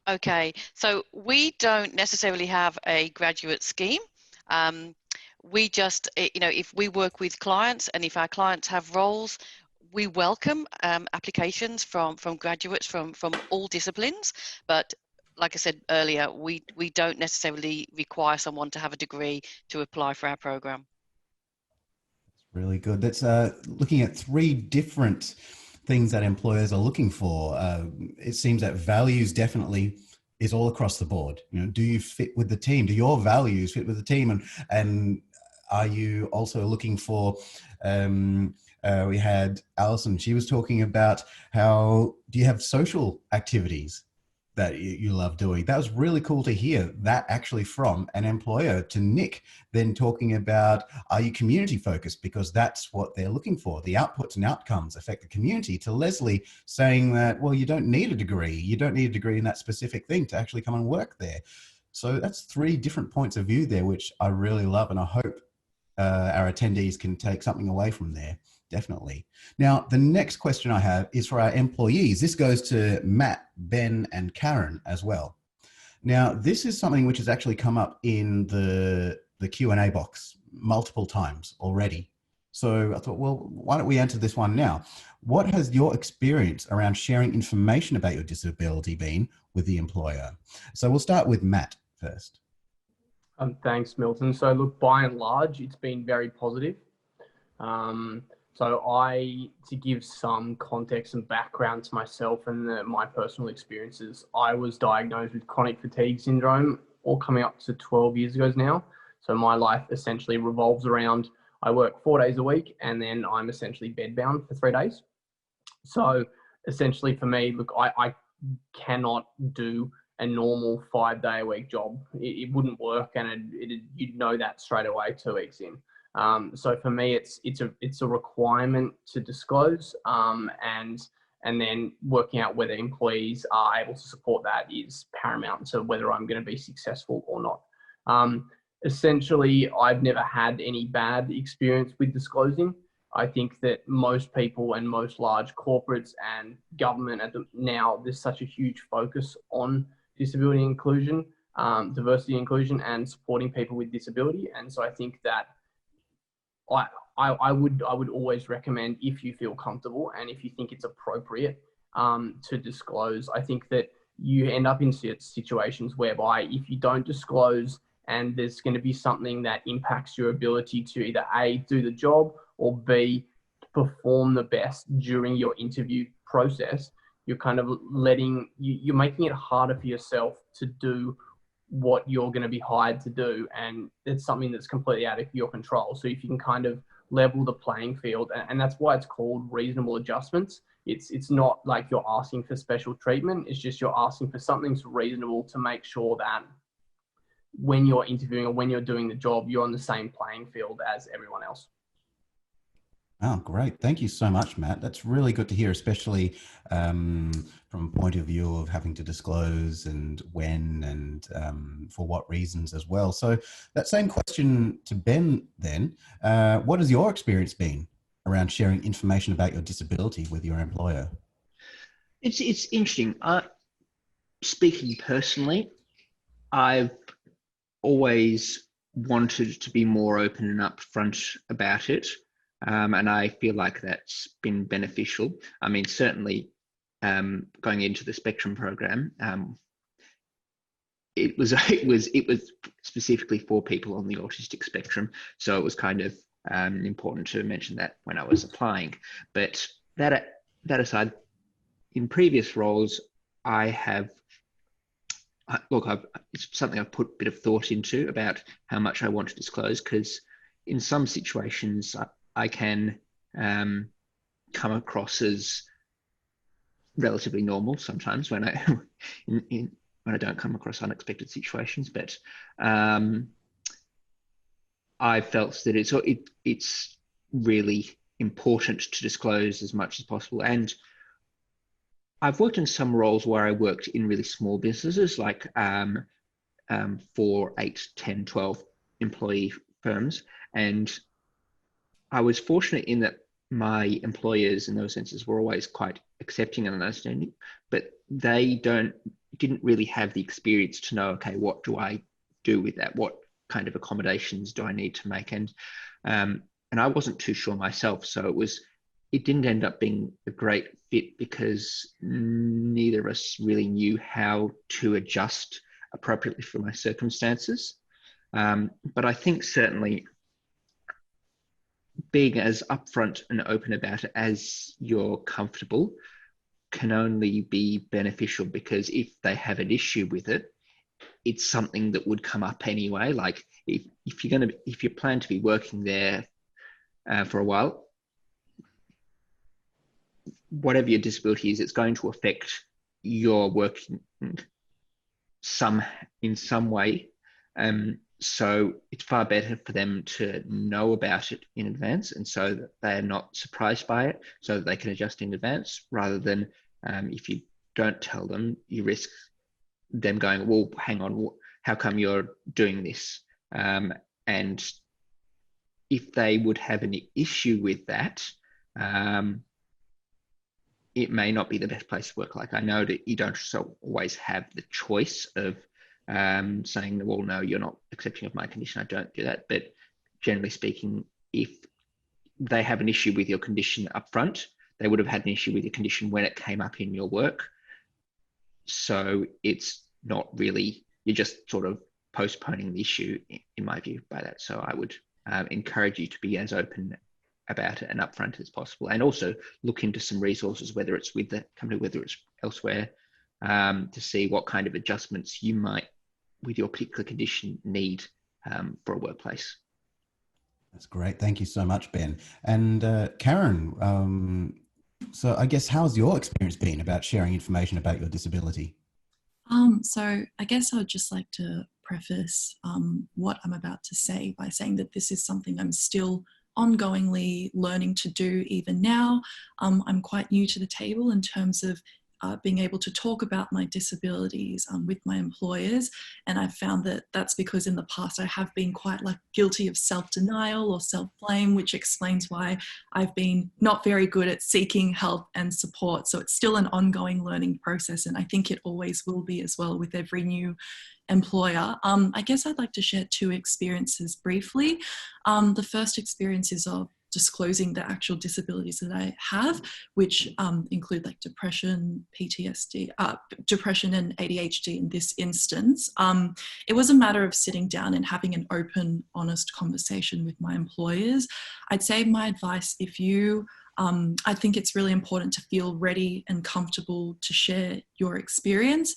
Okay, so we don't necessarily have a graduate scheme. We just, if we work with clients and if our clients have roles, we welcome applications from graduates from all disciplines. But like I said earlier, we don't necessarily require someone to have a degree to apply for our program. Really good. That's looking at 3 different things that employers are looking for. It seems that values definitely is all across the board. Do you fit with the team? Do your values fit with the team? And are you also looking for, we had Alison, she was talking about how, do you have social activities that you love doing? That was really cool to hear that actually from an employer. To Nick, then talking about, are you community focused? Because that's what they're looking for. The outputs and outcomes affect the community. To Leslie saying that, well, you don't need a degree. You don't need a degree in that specific thing to actually come and work there. So that's 3 different points of view there, which I really love. And I hope our attendees can take something away from there. Definitely. Now, the next question I have is for our employees. This goes to Matt, Ben, and Karen as well. Now, this is something which has actually come up in the Q&A box multiple times already. So I thought, well, why don't we answer this one now? What has your experience around sharing information about your disability been with the employer? So we'll start with Matt first. Thanks, Milton. So look, by and large, it's been very positive. So to give some context and background to myself and my personal experiences, I was diagnosed with chronic fatigue syndrome, all coming up to 12 years ago now. So my life essentially revolves around, I work 4 days a week and then I'm essentially bedbound for 3 days. So essentially for me, look, I cannot do a normal 5-day-a-week job. It wouldn't work, and you'd know that straight away 2 weeks in. So for me, it's a requirement to disclose, and then working out whether employees are able to support that is paramount to whether I'm going to be successful or not. Essentially, I've never had any bad experience with disclosing. I think that most people and most large corporates and government now, there's such a huge focus on disability inclusion, diversity inclusion, and supporting people with disability. And so I think that I would always recommend, if you feel comfortable and if you think it's appropriate to disclose. I think that you end up in situations whereby if you don't disclose and there's going to be something that impacts your ability to either A, do the job, or B, perform the best during your interview process, you're kind of you're making it harder for yourself to do what you're going to be hired to do. And it's something that's completely out of your control. So if you can kind of level the playing field, and that's why it's called reasonable adjustments. It's not like you're asking for special treatment. It's just you're asking for something that's reasonable to make sure that when you're interviewing or when you're doing the job, you're on the same playing field as everyone else. Oh, great. Thank you so much, Matt. That's really good to hear, especially from a point of view of having to disclose and when and for what reasons as well. So that same question to Ben then, what has your experience been around sharing information about your disability with your employer? It's interesting. Speaking personally, I've always wanted to be more open and upfront about it. And I feel like that's been beneficial. I mean, certainly going into the Spectrum program, it was specifically for people on the autistic spectrum. So it was kind of important to mention that when I was applying. But that aside, in previous roles, it's something I've put a bit of thought into about how much I want to disclose, because in some situations I can come across as relatively normal sometimes when I don't come across unexpected situations. But I felt that it's really important to disclose as much as possible. And I've worked in some roles where I worked in really small businesses, like 4, 8, 10, 12 employee firms. And I was fortunate in that my employers in those senses were always quite accepting and understanding, but they didn't really have the experience to know, okay, what do I do with that? What kind of accommodations do I need to make? And I wasn't too sure myself. So it didn't end up being a great fit because neither of us really knew how to adjust appropriately for my circumstances. But I think certainly being as upfront and open about it as you're comfortable can only be beneficial, because if they have an issue with it, it's something that would come up anyway. Like if you plan to be working there for a while, whatever your disability is, it's going to affect your working in some way. So it's far better for them to know about it in advance, and so that they're not surprised by it, so that they can adjust in advance, rather than if you don't tell them, you risk them going, well, hang on, how come you're doing this? And if they would have an issue with that, it may not be the best place to work. Like, I know that you don't always have the choice of saying, well, no, you're not accepting of my condition, I don't do that. But generally speaking, if they have an issue with your condition up front, they would have had an issue with your condition when it came up in your work. So it's not really, you're just sort of postponing the issue, in my view, by that. So I would encourage you to be as open about it and upfront as possible, and also look into some resources, whether it's with the company, whether it's elsewhere, to see what kind of adjustments you might, with your particular condition, need for a workplace. That's great. Thank you so much, Ben. And Karen, so I guess how's your experience been about sharing information about your disability? So I guess I would just like to preface what I'm about to say by saying that this is something I'm still ongoingly learning to do even now. I'm quite new to the table in terms of being able to talk about my disabilities with my employers, and I've found that that's because in the past I have been quite guilty of self-denial or self-blame, which explains why I've been not very good at seeking help and support. So it's still an ongoing learning process, and I think it always will be as well with every new employer. I guess I'd like to share 2 experiences briefly. The first experience is of disclosing the actual disabilities that I have, which include like depression, PTSD, depression and ADHD in this instance. It was a matter of sitting down and having an open, honest conversation with my employers. I'd say my advice, if you I think it's really important to feel ready and comfortable to share your experience.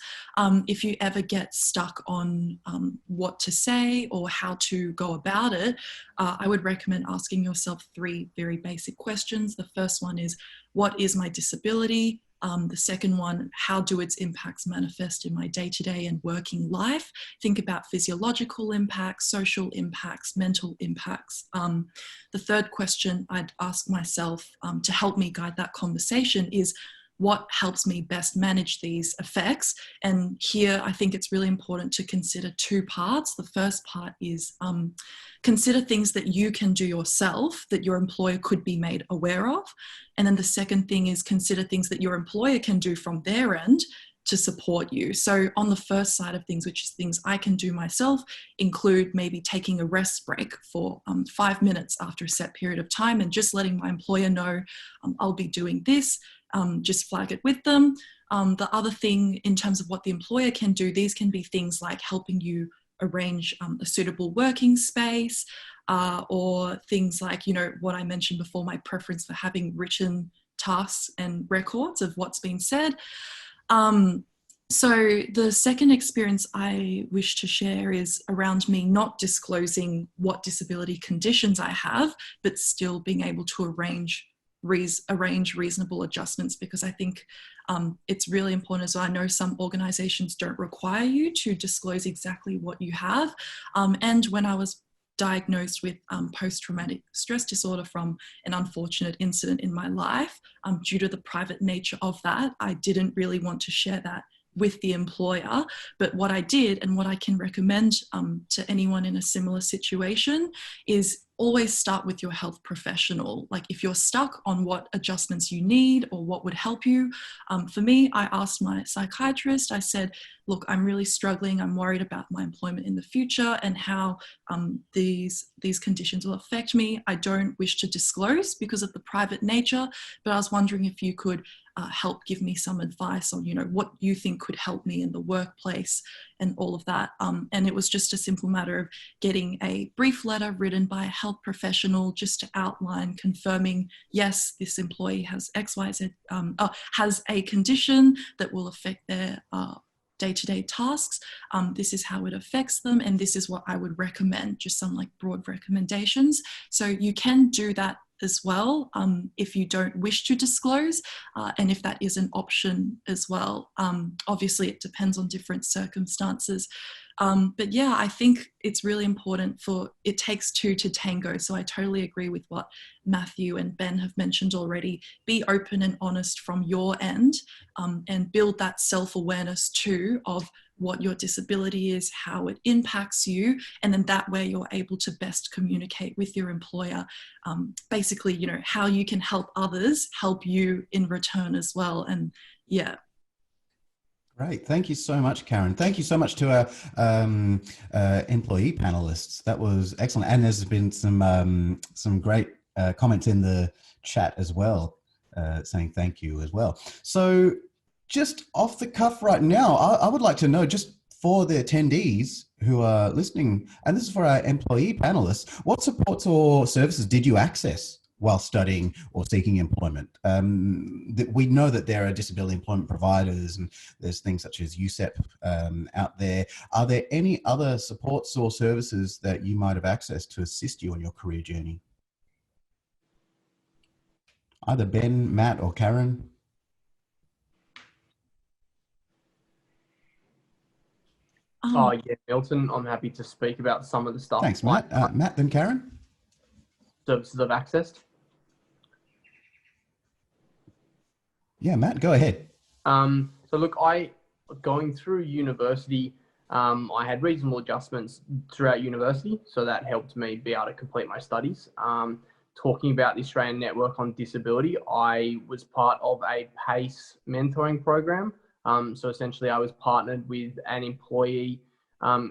If you ever get stuck on what to say or how to go about it, I would recommend asking yourself 3 very basic questions. The first one is, what is my disability? The second one, how do its impacts manifest in my day-to-day and working life? Think about physiological impacts, social impacts, mental impacts. The third question I'd ask myself to help me guide that conversation is, what helps me best manage these effects? And here I think it's really important to consider 2 parts. The first part is consider things that you can do yourself that your employer could be made aware of. And then the second thing is consider things that your employer can do from their end to support you. So on the first side of things, which is things I can do myself, include maybe taking a rest break for 5 minutes after a set period of time and just letting my employer know I'll be doing this. Just flag it with them. The other thing in terms of what the employer can do, these can be things like helping you arrange a suitable working space, or things like, you know, what I mentioned before, my preference for having written tasks and records of what's been said. So the second experience I wish to share is around me not disclosing what disability conditions I have, but still being able to arrange reasonable adjustments, because I think it's really important as well. I know some organisations don't require you to disclose exactly what you have. And when I was diagnosed with post-traumatic stress disorder from an unfortunate incident in my life, due to the private nature of that, I didn't really want to share that with the employer. But what I did, and what I can recommend to anyone in a similar situation, is always start with your health professional. Like if you're stuck on what adjustments you need or what would help you. For me, I asked my psychiatrist, I said, look, I'm really struggling. I'm worried about my employment in the future and how these conditions will affect me. I don't wish to disclose because of the private nature, but I was wondering if you could help give me some advice on, you know, what you think could help me in the workplace and all of that. And it was just a simple matter of getting a brief letter written by a health professional just to outline, confirming, yes, this employee has XYZ, has a condition that will affect their day-to-day tasks. This is how it affects them, and this is what I would recommend, just some like broad recommendations. So you can do that as well if you don't wish to disclose, and if that is an option as well. Obviously it depends on different circumstances, but yeah, I think it's really important it takes 2 to tango. So I totally agree with what Matthew and Ben have mentioned already. Be open and honest from your end, and build that self-awareness too of what your disability is, how it impacts you, and then that way you're able to best communicate with your employer, basically, you know, how you can help others help you in return as well. And yeah. Great. Thank you so much, Karen. Thank you so much to our employee panelists. That was excellent. And there's been some great comments in the chat as well, saying thank you as well. So just off the cuff right now, I would like to know, just for the attendees who are listening, and this is for our employee panelists, what supports or services did you access while studying or seeking employment? We know that there are disability employment providers, and there's things such as USEP out there. Are there any other supports or services that you might have accessed to assist you on your career journey? Either Ben, Matt, or Karen? Oh yeah, Milton, I'm happy to speak about some of the stuff. Thanks, Matt. Matt, then Karen? Services I've accessed. Yeah, Matt, go ahead. So look, going through university, I had reasonable adjustments throughout university, so that helped me be able to complete my studies. Talking about the Australian Network on Disability, I was part of a PACE mentoring program. So essentially I was partnered with an employee, a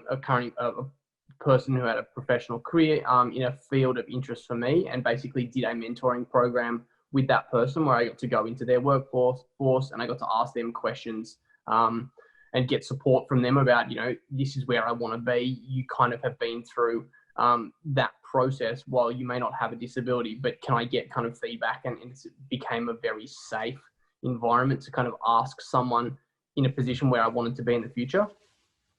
person who had a professional career in a field of interest for me, and basically did a mentoring program with that person where I got to go into their workforce and I got to ask them questions and get support from them about, this is where I want to be. You kind of have been through that process while you may not have a disability, but can I get kind of feedback? And it became a very safe environment to kind of ask someone in a position where I wanted to be in the future.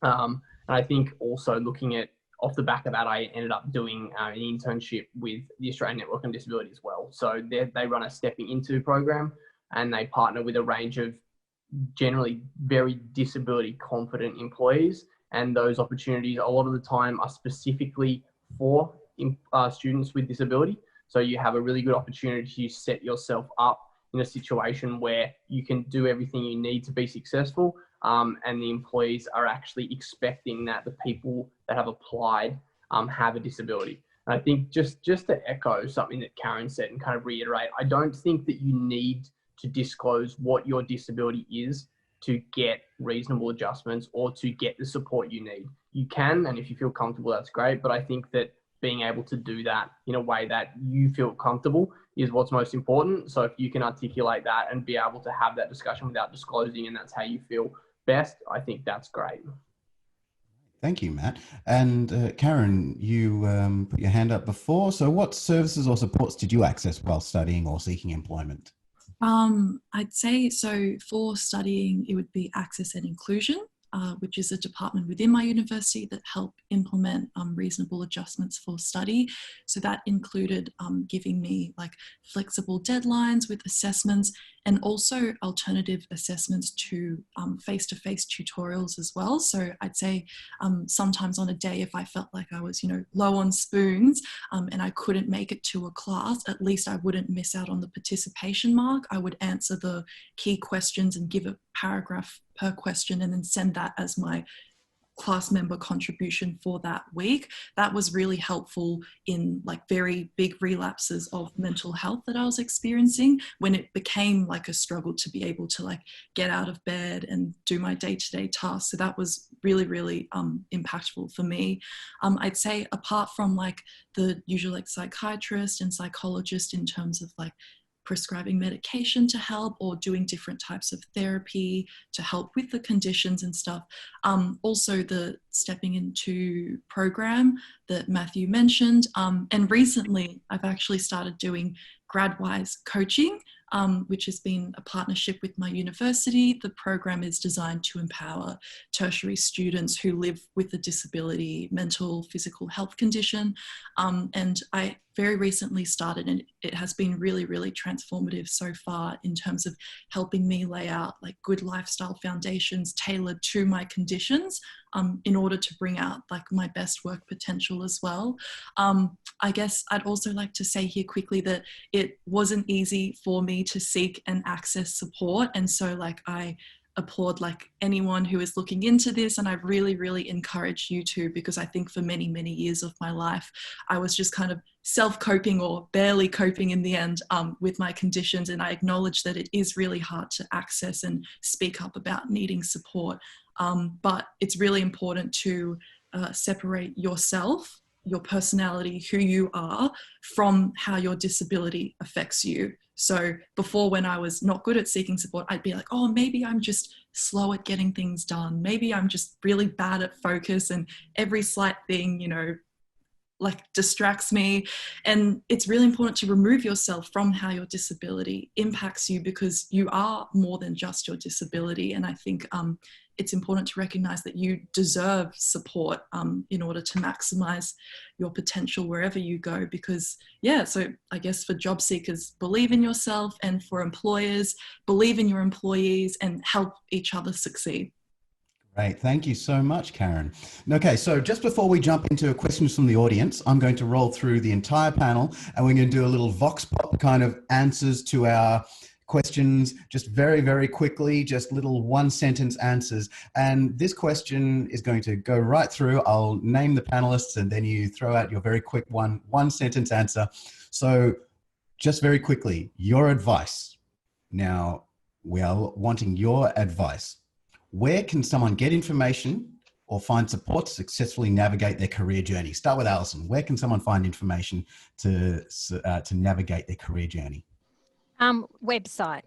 And I think also looking at, off the back of that, I ended up doing an internship with the Australian Network on Disability as well. So they run a Stepping Into program, and they partner with a range of generally very disability confident employees. And those opportunities a lot of the time are specifically for students with disability. So you have a really good opportunity to set yourself up in a situation where you can do everything you need to be successful. And the employees are actually expecting that the people that have applied have a disability. And I think just to echo something that Karen said and kind of reiterate, I don't think that you need to disclose what your disability is to get reasonable adjustments or to get the support you need. You can, and if you feel comfortable, that's great. But I think that being able to do that in a way that you feel comfortable is what's most important. So if you can articulate that and be able to have that discussion without disclosing, and that's how you feel best, I think that's great. Thank you, Matt. And Karen, you put your hand up before. So what services or supports did you access while studying or seeking employment? I'd say, so for studying, it would be Access and Inclusion, which is a department within my university that help implement reasonable adjustments for study. So that included giving me like flexible deadlines with assessments, and also alternative assessments to face-to-face tutorials as well. So I'd say sometimes on a day, if I felt like I was, low on spoons and I couldn't make it to a class, at least I wouldn't miss out on the participation mark. I would answer the key questions and give a paragraph per question and then send that as my class member contribution for that week. That was really helpful in like very big relapses of mental health that I was experiencing, when it became like a struggle to be able to like get out of bed and do my day-to-day tasks. So that was really, really impactful for me. I'd say apart from like the usual like psychiatrist and psychologist in terms of like prescribing medication to help or doing different types of therapy to help with the conditions and stuff. Also the Stepping Into program that Matthew mentioned. And recently I've actually started doing GradWise coaching, which has been a partnership with my university. The program is designed to empower tertiary students who live with a disability, mental, physical health condition. And I very recently started, and it has been really, really transformative so far in terms of helping me lay out like good lifestyle foundations tailored to my conditions in order to bring out like my best work potential as well. I guess I'd also like to say here quickly that it wasn't easy for me to seek and access support. And so like I applaud like anyone who is looking into this, and I really, really encourage you to, because I think for many, many years of my life, I was just kind of self-coping or barely coping in the end with my conditions. And I acknowledge that it is really hard to access and speak up about needing support. But it's really important to separate yourself, your personality, who you are, from how your disability affects you. So before, when I was not good at seeking support, I'd be like, oh, maybe I'm just slow at getting things done. Maybe I'm just really bad at focus, and every slight thing, like distracts me. And it's really important to remove yourself from how your disability impacts you, because you are more than just your disability. And I think it's important to recognize that you deserve support in order to maximize your potential wherever you go. Because so I guess for job seekers, believe in yourself, and for employers, believe in your employees and help each other succeed. Great. Thank you so much, Karen. Okay, so just before we jump into questions from the audience, I'm going to roll through the entire panel, and we're going to do a little vox pop kind of answers to our questions, just very, very quickly, just little one-sentence answers. And this question is going to go right through. I'll name the panelists, and then you throw out your very quick one-sentence answer. So just very quickly, your advice. Now, we are wanting your advice. Where can someone get information or find support to successfully navigate their career journey? Start with Alison. Where can someone find information to navigate their career journey? Website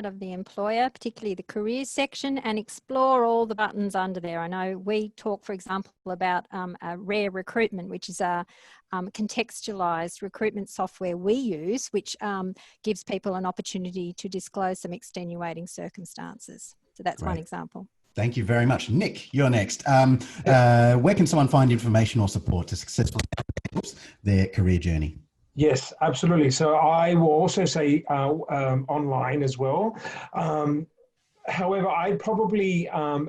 of the employer, particularly the careers section, and explore all the buttons under there. I know we talk, for example, about a rare recruitment, which is a contextualized recruitment software we use, which gives people an opportunity to disclose some extenuating circumstances. So that's one example. Thank you very much. Nick, you're next. Where can someone find information or support to successfully navigate their career journey? Yes, absolutely. So I will also say online as well. However, I'd probably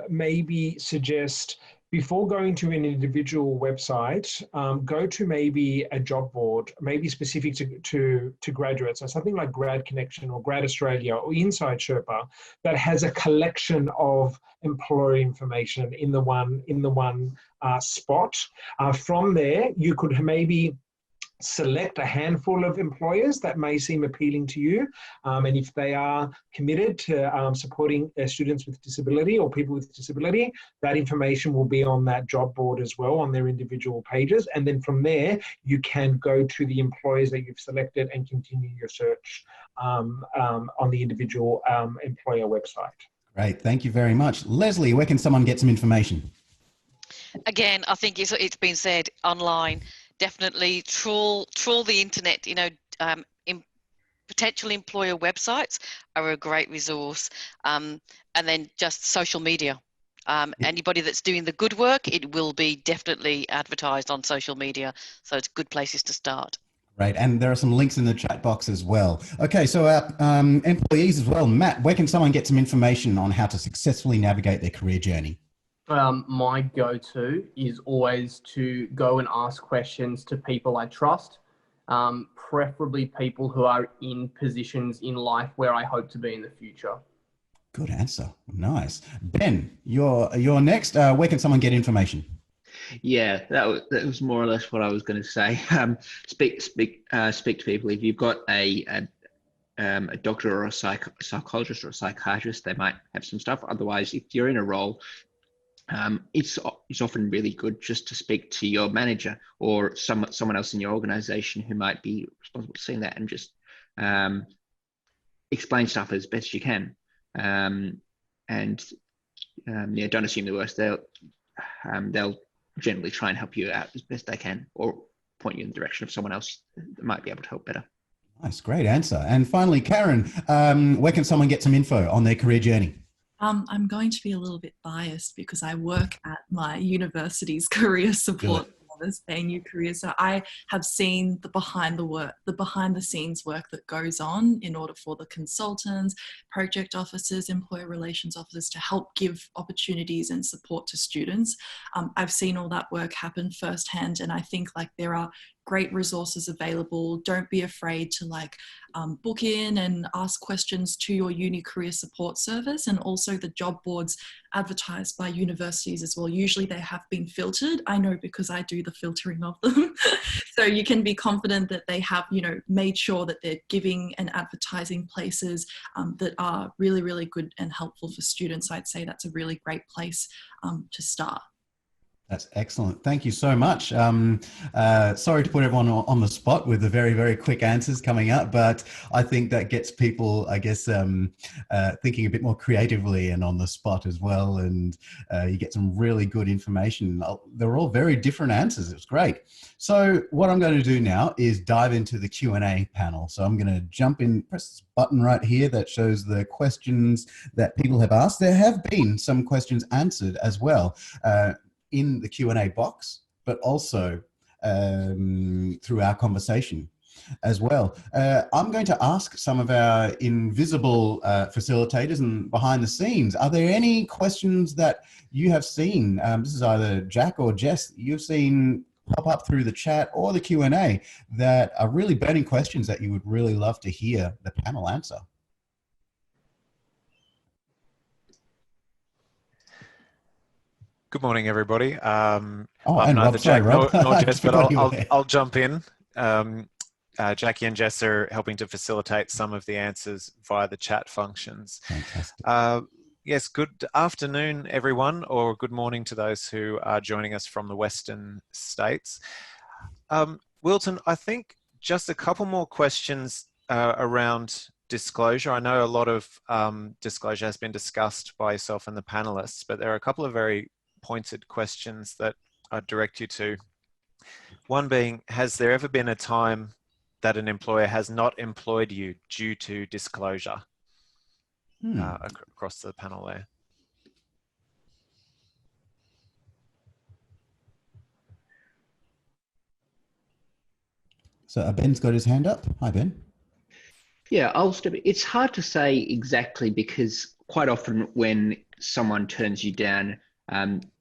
maybe suggest before going to an individual website, go to maybe a job board, maybe specific to graduates, so something like Grad Connection or Grad Australia or Inside Sherpa, that has a collection of employer information in the one spot. From there, you could maybe select a handful of employers that may seem appealing to you. And if they are committed to supporting students with disability or people with disability, that information will be on that job board as well on their individual pages. And then from there, you can go to the employers that you've selected and continue your search on the individual employer website. Great, thank you very much. Leslie, where can someone get some information? Again, I think it's been said online. Definitely trawl the internet. Potential employer websites are a great resource, and then just social media. Anybody that's doing the good work, it will be definitely advertised on social media, so it's good places to start. Right, and there are some links in the chat box as well. Okay, so our employees as well. Matt, where can someone get some information on how to successfully navigate their career journey? My go-to is always to go and ask questions to people I trust, preferably people who are in positions in life where I hope to be in the future. Good answer. Nice. Ben, you're next. Where can someone get information? Yeah, that was more or less what I was going to say. Speak to people. If you've got a doctor or a psychologist or a psychiatrist, they might have some stuff. Otherwise, if you're in a role, it's often really good just to speak to your manager or someone else in your organization who might be responsible for seeing that, and just explain stuff as best you can. Don't assume the worst. They'll generally try and help you out as best they can, or point you in the direction of someone else that might be able to help better. Nice, great answer. And finally, Karen, where can someone get some info on their career journey? I'm going to be a little bit biased because I work at my university's career support as ANU Career. So I have seen the behind the scenes work that goes on in order for the consultants, project officers, employer relations officers to help give opportunities and support to students. I've seen all that work happen firsthand, and I think there are great resources available. Don't be afraid to book in and ask questions to your uni career support service, and also the job boards advertised by universities as well. Usually they have been filtered. I know because I do the filtering of them. So you can be confident that they have, made sure that they're giving and advertising places that are really, really good and helpful for students. I'd say that's a really great place to start. That's excellent. Thank you so much. Sorry to put everyone on the spot with the very, very quick answers coming up, but I think that gets people, I guess, thinking a bit more creatively and on the spot as well. And you get some really good information. They're all very different answers. It was great. So what I'm going to do now is dive into the Q&A panel. So I'm going to jump in, press this button right here that shows the questions that people have asked. There have been some questions answered as well. In the Q&A box, but also through our conversation as well. I'm going to ask some of our invisible facilitators and behind the scenes, are there any questions that you have seen? This is either Jack or Jess, you've seen pop up through the chat or the Q&A that are really burning questions that you would really love to hear the panel answer. Good morning, everybody. And neither Rob, Jack Rob. nor Jess, but I'll I'll jump in. Jackie and Jess are helping to facilitate some of the answers via the chat functions. Fantastic. Yes, good afternoon, everyone, or good morning to those who are joining us from the Western states. Wilton, I think just a couple more questions around disclosure. I know a lot of disclosure has been discussed by yourself and the panelists, but there are a couple of very pointed questions that I'd direct you to. One being, has there ever been a time that an employer has not employed you due to disclosure? Across the panel there. So Ben's got his hand up. Hi, Ben. Yeah, I'll step. It's hard to say exactly because quite often when someone turns you down,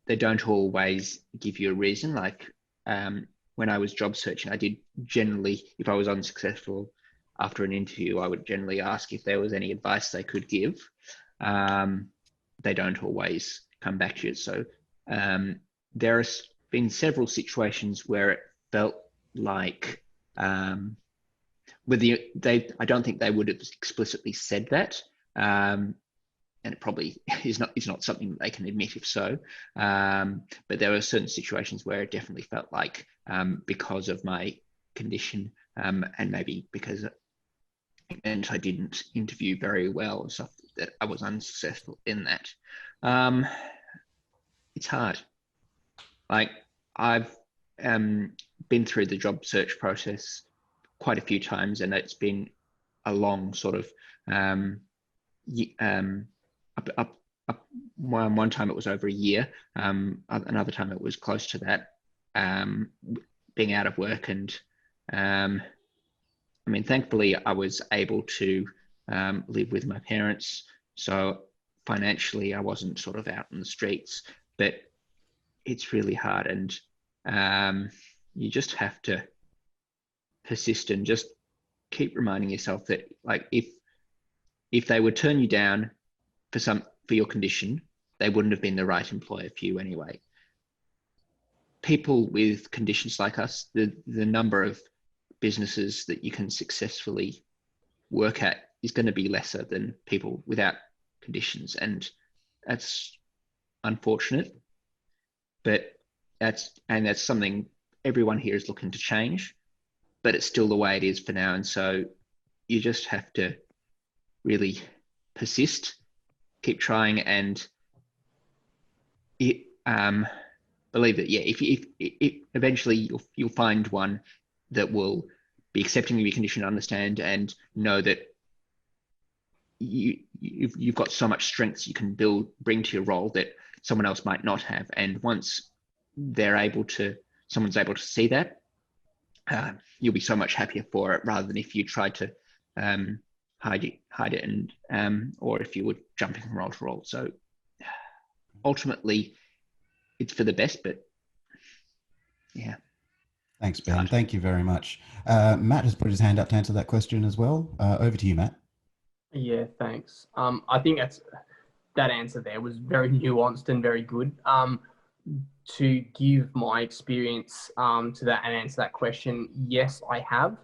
they don't always give you a reason. Like when I was job searching, I did generally, if I was unsuccessful after an interview, I would generally ask if there was any advice they could give. They don't always come back to you. So there has been several situations where it felt like I don't think they would have explicitly said that, and it probably is not something that they can admit if so. But there were certain situations where it definitely felt like because of my condition and maybe because and I didn't interview very well and stuff that I was unsuccessful in that. It's hard. Like I've been through the job search process quite a few times, and it's been a long sort of one time it was over a year, another time it was close to that, being out of work. And I mean, thankfully I was able to live with my parents, so financially I wasn't sort of out in the streets, but it's really hard. And you just have to persist and just keep reminding yourself that, like, if they would turn you down for your condition, they wouldn't have been the right employer for you anyway. People with conditions like us, the number of businesses that you can successfully work at is going to be lesser than people without conditions, and that's unfortunate, but that's something everyone here is looking to change, but it's still the way it is for now. And so you just have to really persist, keep trying, and believe that, yeah, if eventually you'll find one that will be accepting of your condition, understand, and know that you've got so much strengths you can bring to your role that someone else might not have. And once someone's able to see that, you'll be so much happier for it, rather than if you tried to hide it, and or if you were jumping from role to role. So ultimately, it's for the best. But yeah. Thanks, Ben. Thank you very much. Matt has put his hand up to answer that question as well. Over to you, Matt. Yeah, thanks. I think that answer there was very nuanced and very good. To give my experience to that and answer that question, yes, I have.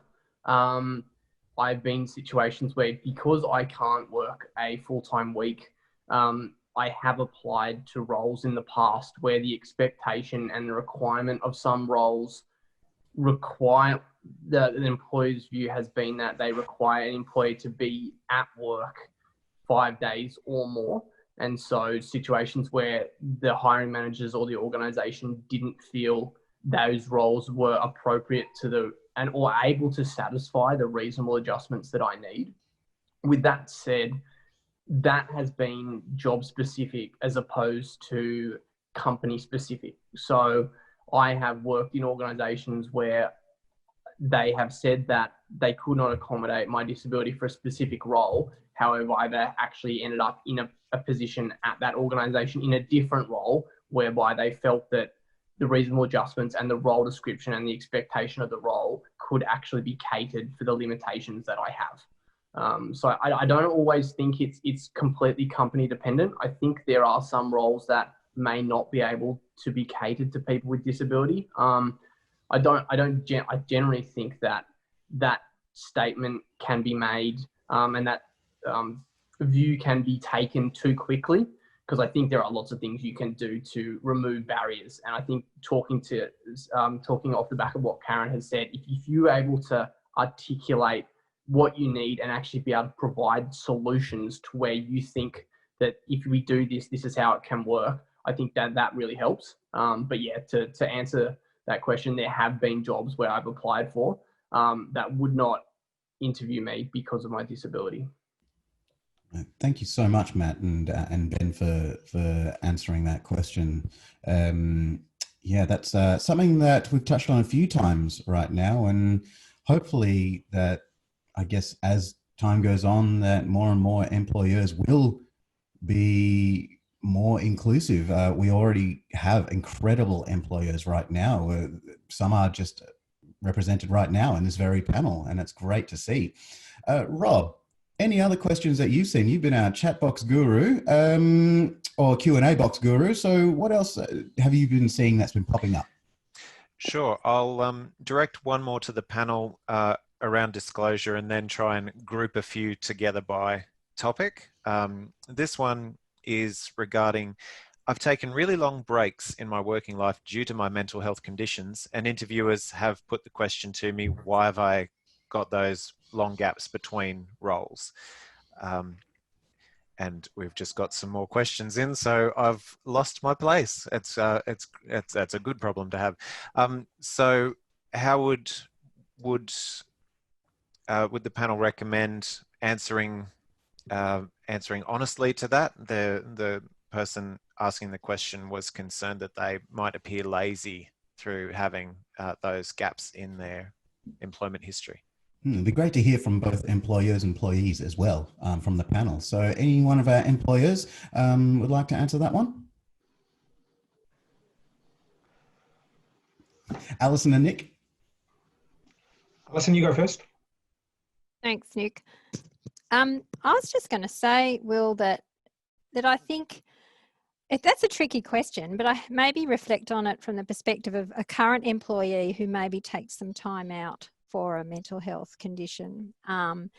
I've been in situations where, because I can't work a full-time week, I have applied to roles in the past where the expectation and the requirement of some roles require, the employer's view has been that they require an employee to be at work 5 days or more. And so situations where the hiring managers or the organization didn't feel those roles were appropriate to or able to satisfy the reasonable adjustments that I need. With that said, that has been job specific as opposed to company specific. So I have worked in organizations where they have said that they could not accommodate my disability for a specific role. However, I've actually ended up in a position at that organization in a different role whereby they felt that the reasonable adjustments and the role description and the expectation of the role could actually be catered for the limitations that I have. So I don't always think it's completely company dependent. I think there are some roles that may not be able to be catered to people with disability. I generally think that statement can be made, and that view can be taken too quickly, because I think there are lots of things you can do to remove barriers. And I think talking off the back of what Karen has said, if you're able to articulate what you need and actually be able to provide solutions to where you think that if we do this, this is how it can work, I think that really helps. But yeah, to answer that question, there have been jobs where I've applied for that would not interview me because of my disability. Thank you so much, Matt and Ben, for answering that question. Yeah, that's something that we've touched on a few times right now, and hopefully that, I guess, as time goes on, that more and more employers will be more inclusive. We already have incredible employers right now. Some are just represented right now in this very panel, and it's great to see. Rob, any other questions that you've seen? You've been our chat box guru or Q&A box guru. So what else have you been seeing that's been popping up? Sure. I'll direct one more to the panel around disclosure and then try and group a few together by topic. This one is regarding, I've taken really long breaks in my working life due to my mental health conditions, and interviewers have put the question to me, why have I got those long gaps between roles? And we've just got some more questions in, so I've lost my place. That's a good problem to have. So how would the panel recommend answering honestly to that? The person asking the question was concerned that they might appear lazy through having those gaps in their employment history. It'd be great to hear from both employers and employees as well from the panel. So any one of our employers would like to answer that one? Alison and Nick? Alison, you go first. Thanks, Nick. I was just going to say, Will, that I think that's a tricky question, but I maybe reflect on it from the perspective of a current employee who maybe takes some time out for a mental health condition, and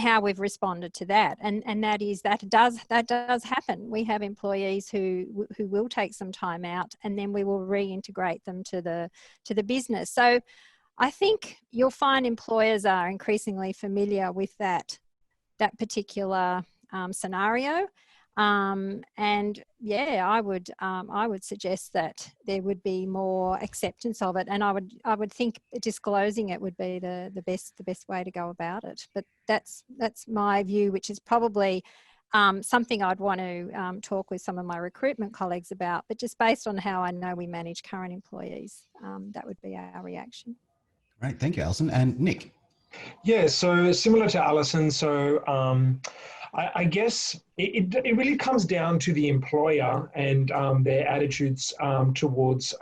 how we've responded to that. And that does happen. We have employees who will take some time out, and then we will reintegrate them to the business. So I think you'll find employers are increasingly familiar with that particular scenario. And yeah, I would suggest that there would be more acceptance of it, and I would think disclosing it would be the best way to go about it. But that's my view, which is probably something I'd want to talk with some of my recruitment colleagues about. But just based on how I know we manage current employees, that would be our reaction. Right, thank you, Alison. And Nick? Yeah, so similar to Alison, so I guess it really comes down to the employer and their attitudes towards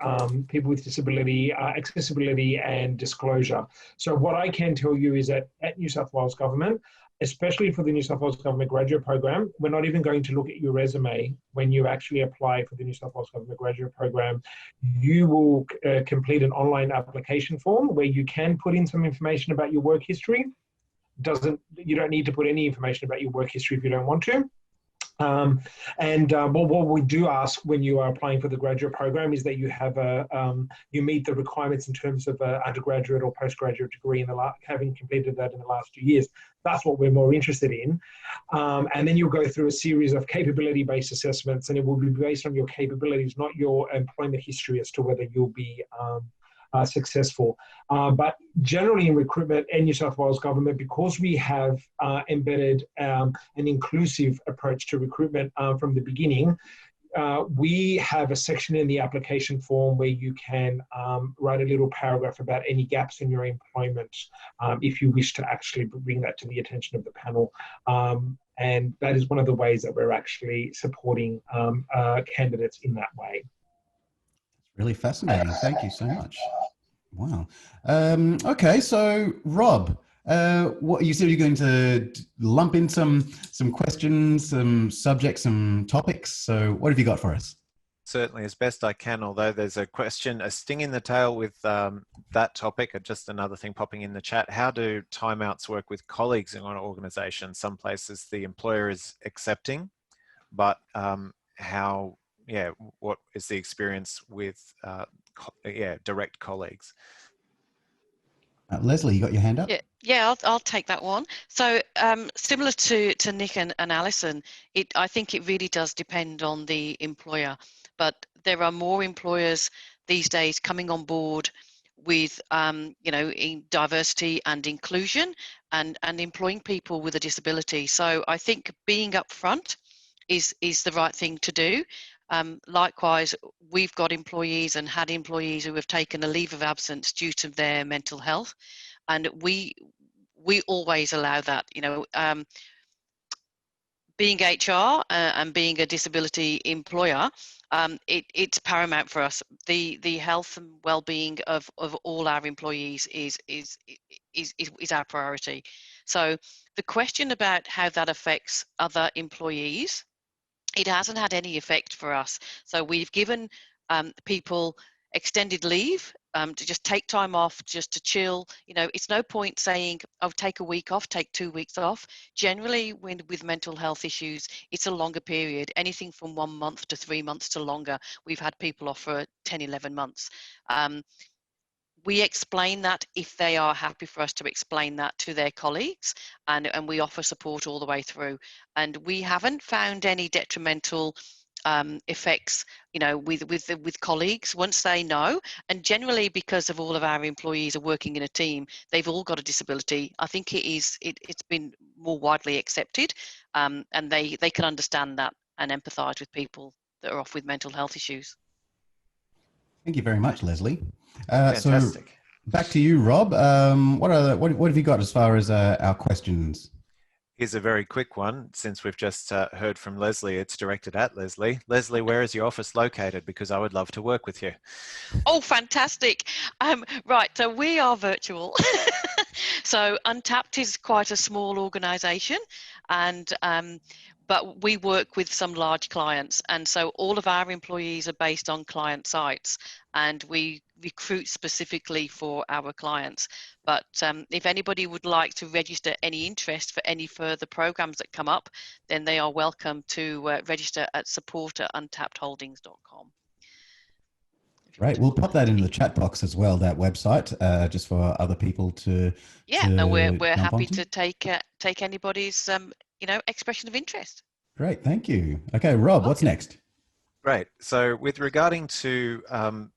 people with disability, accessibility and disclosure. So what I can tell you is that at New South Wales Government, especially for the New South Wales Government Graduate Program, we're not even going to look at your resume when you actually apply for the New South Wales Government Graduate Program. You will complete an online application form where you can put in some information about your work history. You don't need to put any information about your work history if you don't want to. What we do ask when you are applying for the graduate program is that you have you meet the requirements in terms of an undergraduate or postgraduate degree in having completed that in the last 2 years. That's what we're more interested in. And then you'll go through a series of capability-based assessments, and it will be based on your capabilities, not your employment history, as to whether you'll be successful. But generally in recruitment and New South Wales Government, because we have embedded an inclusive approach to recruitment from the beginning, we have a section in the application form where you can write a little paragraph about any gaps in your employment if you wish to actually bring that to the attention of the panel. And that is one of the ways that we're actually supporting candidates in that way. Really fascinating. Thank you so much. Wow. Okay, so Rob, what you said you're going to lump in some questions, some subjects, some topics. So what have you got for us? Certainly, as best I can, although there's a question, a sting in the tail with that topic, just another thing popping in the chat. How do timeouts work with colleagues in an organization? Some places the employer is accepting, but what is the experience with, direct colleagues? Leslie, you got your hand up? Yeah, I'll take that one. So similar to Nick and Alison, I think it really does depend on the employer. But there are more employers these days coming on board with in diversity and inclusion and employing people with a disability. So I think being upfront is the right thing to do. Likewise, we've got employees and had employees who have taken a leave of absence due to their mental health, and we always allow that. Being HR and being a disability employer, it's paramount for us. The health and well-being of all our employees is our priority. So the question about how that affects other employees, it hasn't had any effect for us. So we've given people extended leave to just take time off, just to chill. It's no point saying, oh, take a week off, take 2 weeks off. Generally, with mental health issues, it's a longer period, anything from 1 month to 3 months to longer. We've had people off for 10, 11 months. We explain that if they are happy for us to explain that to their colleagues, and we offer support all the way through. And we haven't found any detrimental effects, with colleagues once they know. And generally, because of all of our employees are working in a team, they've all got a disability. I think it's been more widely accepted, and they can understand that and empathise with people that are off with mental health issues. Thank you very much, Leslie. Fantastic. So back to you, Rob. What have you got as far as our questions? Here's a very quick one. Since we've just heard from Leslie, it's directed at Leslie. Leslie, where is your office located? Because I would love to work with you. Oh, fantastic. Right, so we are virtual. So Untapped is quite a small organisation, and but we work with some large clients, and so all of our employees are based on client sites, and we recruit specifically for our clients. But if anybody would like to register any interest for any further programs that come up, then they are welcome to register at support@untappedholdings.com. Right, we'll pop that in the chat box as well, that website, just for other people to. Yeah, no, we're happy to take anybody's expression of interest. Great, thank you. Okay, Rob, what's next? Great. So with regarding to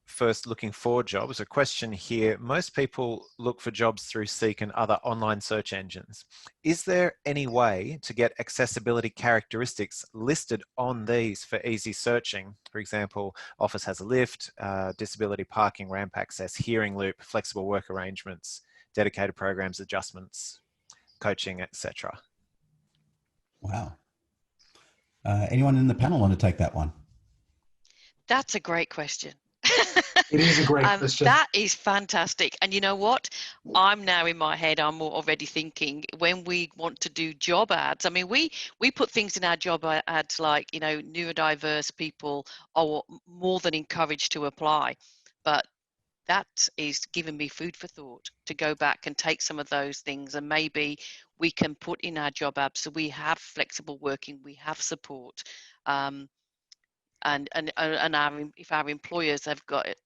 first looking for jobs, a question here, most people look for jobs through Seek and other online search engines. Is there any way to get accessibility characteristics listed on these for easy searching? For example, office has a lift, disability parking, ramp access, hearing loop, flexible work arrangements, dedicated programs, adjustments, coaching, etc. Wow. Anyone in the panel want to take that one? That's a great question. It is a great question. That is fantastic. And you know what? I'm now in my head, I'm already thinking when we want to do job ads. I mean, we put things in our job ads like, neurodiverse people are more than encouraged to apply. But that is giving me food for thought to go back and take some of those things, and maybe we can put in our job ads so we have flexible working, we have support. And if our employers have got it,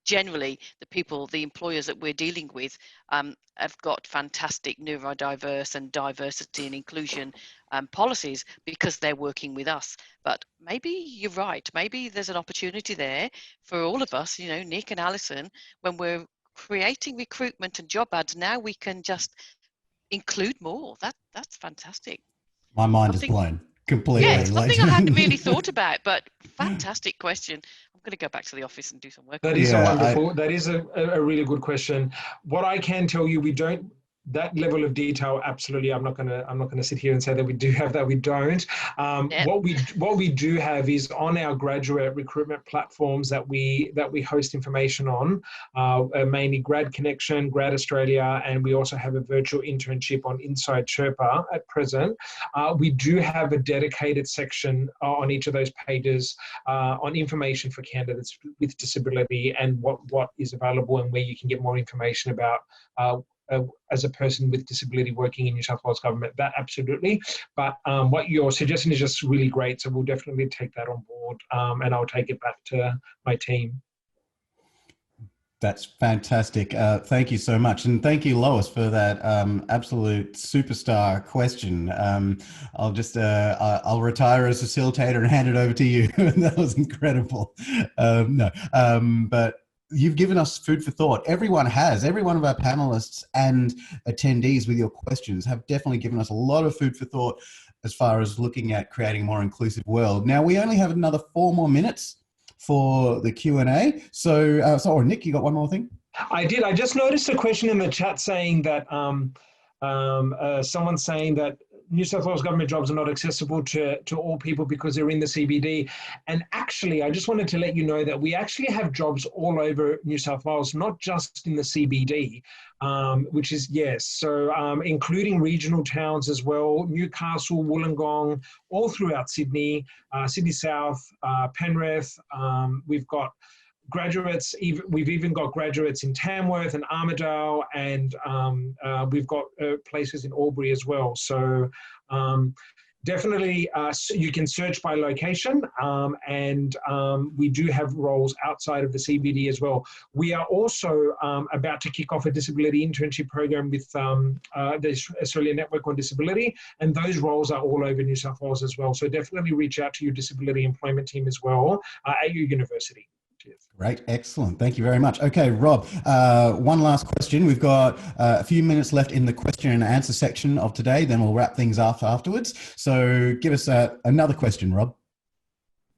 generally the employers that we're dealing with have got fantastic neurodiverse and diversity and inclusion policies because they're working with us. But maybe you're right, maybe there's an opportunity there for all of us, Nick and Alison, when we're creating recruitment and job ads, now we can just include more. That's fantastic. My mind is blown completely. Yeah, it's something I hadn't really thought about, but fantastic question. I'm going to go back to the office and do some work. That is a really good question. What I can tell you, we don't that level of detail, absolutely. I'm not gonna sit here and say that we do have that. We don't. Yep. What we do have is on our graduate recruitment platforms that we host information on, mainly Grad Connection, Grad Australia, and we also have a virtual internship on Inside Sherpa at present. We do have a dedicated section on each of those pages on information for candidates with disability and what is available and where you can get more information about as a person with disability working in New South Wales government. That absolutely. But what you're suggesting is just really great. So we'll definitely take that on board and I'll take it back to my team. That's fantastic. Thank you so much. And thank you, Lois, for that absolute superstar question. I'll just, I'll retire as facilitator and hand it over to you. That was incredible. But you've given us food for thought. Every one of our panelists and attendees with your questions have definitely given us a lot of food for thought as far as looking at creating a more inclusive world. Now, we only have another 4 more minutes for the Q&A. So, Nick, you got one more thing? I did. I just noticed a question in the chat saying that someone's saying that New South Wales government jobs are not accessible to all people because they're in the CBD. And actually, I just wanted to let you know that we actually have jobs all over New South Wales, not just in the CBD, which is, yes, so including regional towns as well, Newcastle, Wollongong, all throughout Sydney, Sydney South, Penrith. We've got graduates, we've even got graduates in Tamworth and Armidale, and we've got places in Albury as well. So definitely you can search by location, and we do have roles outside of the CBD as well. We are also about to kick off a disability internship program with the Australian Network on Disability, and those roles are all over New South Wales as well. So definitely reach out to your disability employment team as well at your university. Great, excellent. Thank you very much. Okay, Rob, one last question. We've got a few minutes left in the question and answer section of today, then we'll wrap things up afterwards. So give us another question, Rob.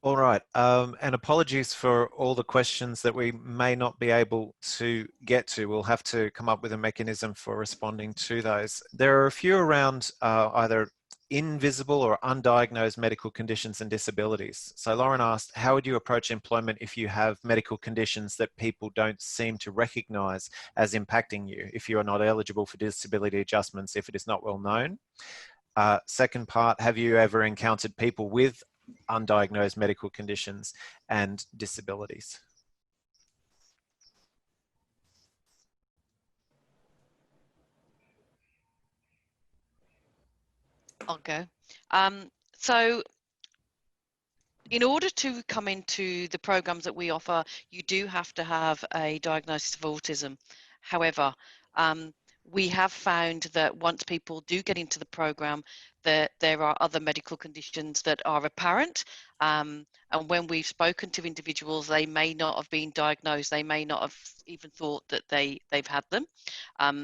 All right, and apologies for all the questions that we may not be able to get to. We'll have to come up with a mechanism for responding to those. There are a few around either invisible or undiagnosed medical conditions and disabilities. So Lauren asked, how would you approach employment if you have medical conditions that people don't seem to recognize as impacting you, if you are not eligible for disability adjustments, if it is not well known? Second part, have you ever encountered people with undiagnosed medical conditions and disabilities? I'll go. So in order to come into the programs that we offer, you do have to have a diagnosis of autism. However, we have found that once people do get into the program, that there are other medical conditions that are apparent. And when we've spoken to individuals, they may not have been diagnosed. They may not have even thought that they've had them.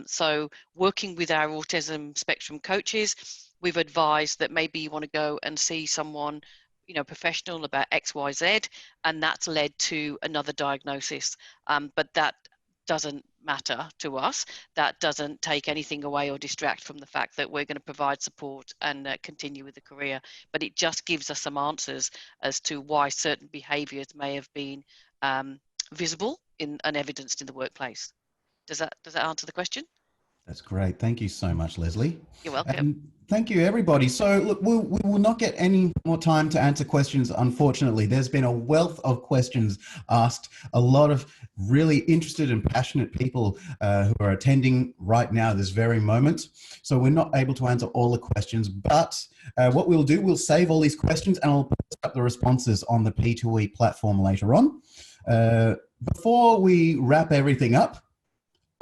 So working with our autism spectrum coaches, we've advised that maybe you want to go and see someone, you know, professional about XYZ, and that's led to another diagnosis. But that doesn't matter to us. That doesn't take anything away or distract from the fact that we're going to provide support and continue with the career. But it just gives us some answers as to why certain behaviours may have been visible and evidenced in the workplace. Does that answer the question? That's great. Thank you so much, Leslie. You're welcome. And thank you, everybody. So look, we will not get any more time to answer questions, unfortunately. There's been a wealth of questions asked, a lot of really interested and passionate people who are attending right now, this very moment. So we're not able to answer all the questions, but what we'll do, we'll save all these questions and I'll post up the responses on the P2E platform later on. Before we wrap everything up,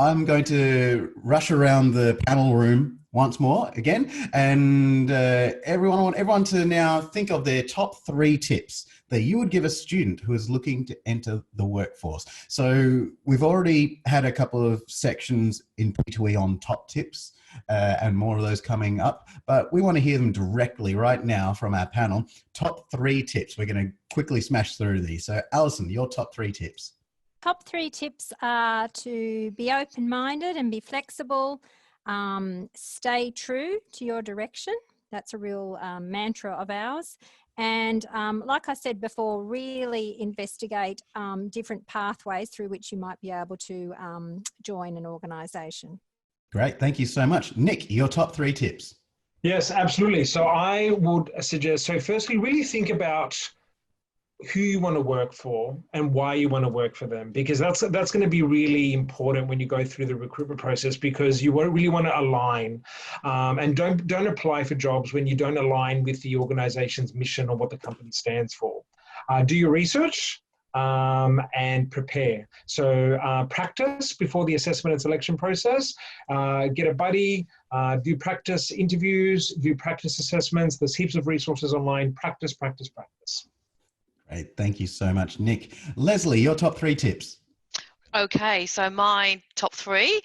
I'm going to rush around the panel room once more again, and I want everyone to now think of their top 3 tips that you would give a student who is looking to enter the workforce. So we've already had a couple of sections in P2E on top tips and more of those coming up, but we want to hear them directly right now from our panel. Top 3 tips. We're going to quickly smash through these. So Alison, your top 3 tips. Top 3 tips are to be open-minded and be flexible, Stay true to your direction. That's a real mantra of ours. And like I said before, really investigate different pathways through which you might be able to join an organisation. Great, thank you so much. Nick, your top 3 tips. Yes, absolutely. So I would suggest, so firstly, really think about who you want to work for and why you want to work for them, because that's going to be really important when you go through the recruitment process, because you won't really want to align, and don't apply for jobs when you don't align with the organization's mission or what the company stands for. Do your research and prepare. So practice before the assessment and selection process. Get a buddy, do practice interviews, do practice assessments. There's heaps of resources online. Practice, practice, practice. Great, thank you so much, Nick. Leslie, your top 3 tips. Okay, so my top 3.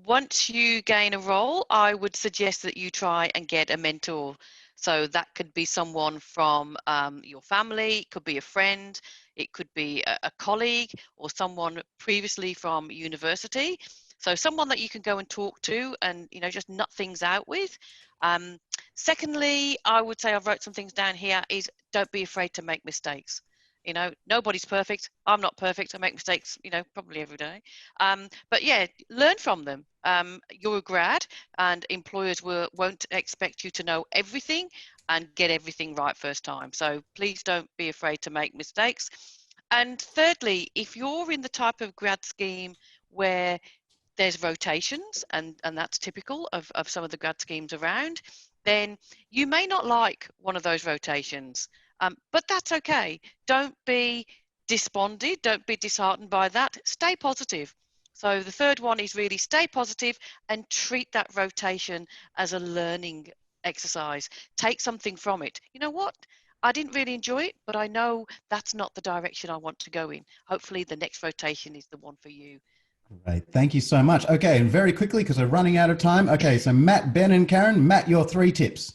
Once you gain a role, I would suggest that you try and get a mentor. So that could be someone from your family, it could be a friend, it could be a colleague, or someone previously from university. So someone that you can go and talk to and, you know, just nut things out with. Secondly, I would say, I've wrote some things down here, is don't be afraid to make mistakes. You know, nobody's perfect. I'm not perfect. I make mistakes, you know, probably every day. But yeah, learn from them. You're a grad, and employers won't expect you to know everything and get everything right first time. So please don't be afraid to make mistakes. And thirdly, if you're in the type of grad scheme where there's rotations, and that's typical of some of the grad schemes around, then you may not like one of those rotations. But that's okay. Don't be despondent. Don't be disheartened by that. Stay positive. So the third one is really stay positive and treat that rotation as a learning exercise. Take something from it. You know what? I didn't really enjoy it, but I know that's not the direction I want to go in. Hopefully the next rotation is the one for you. Great, thank you so much. Okay, and very quickly, because we're running out of time. Okay, so Matt, Ben and Karen. Matt, your 3 tips.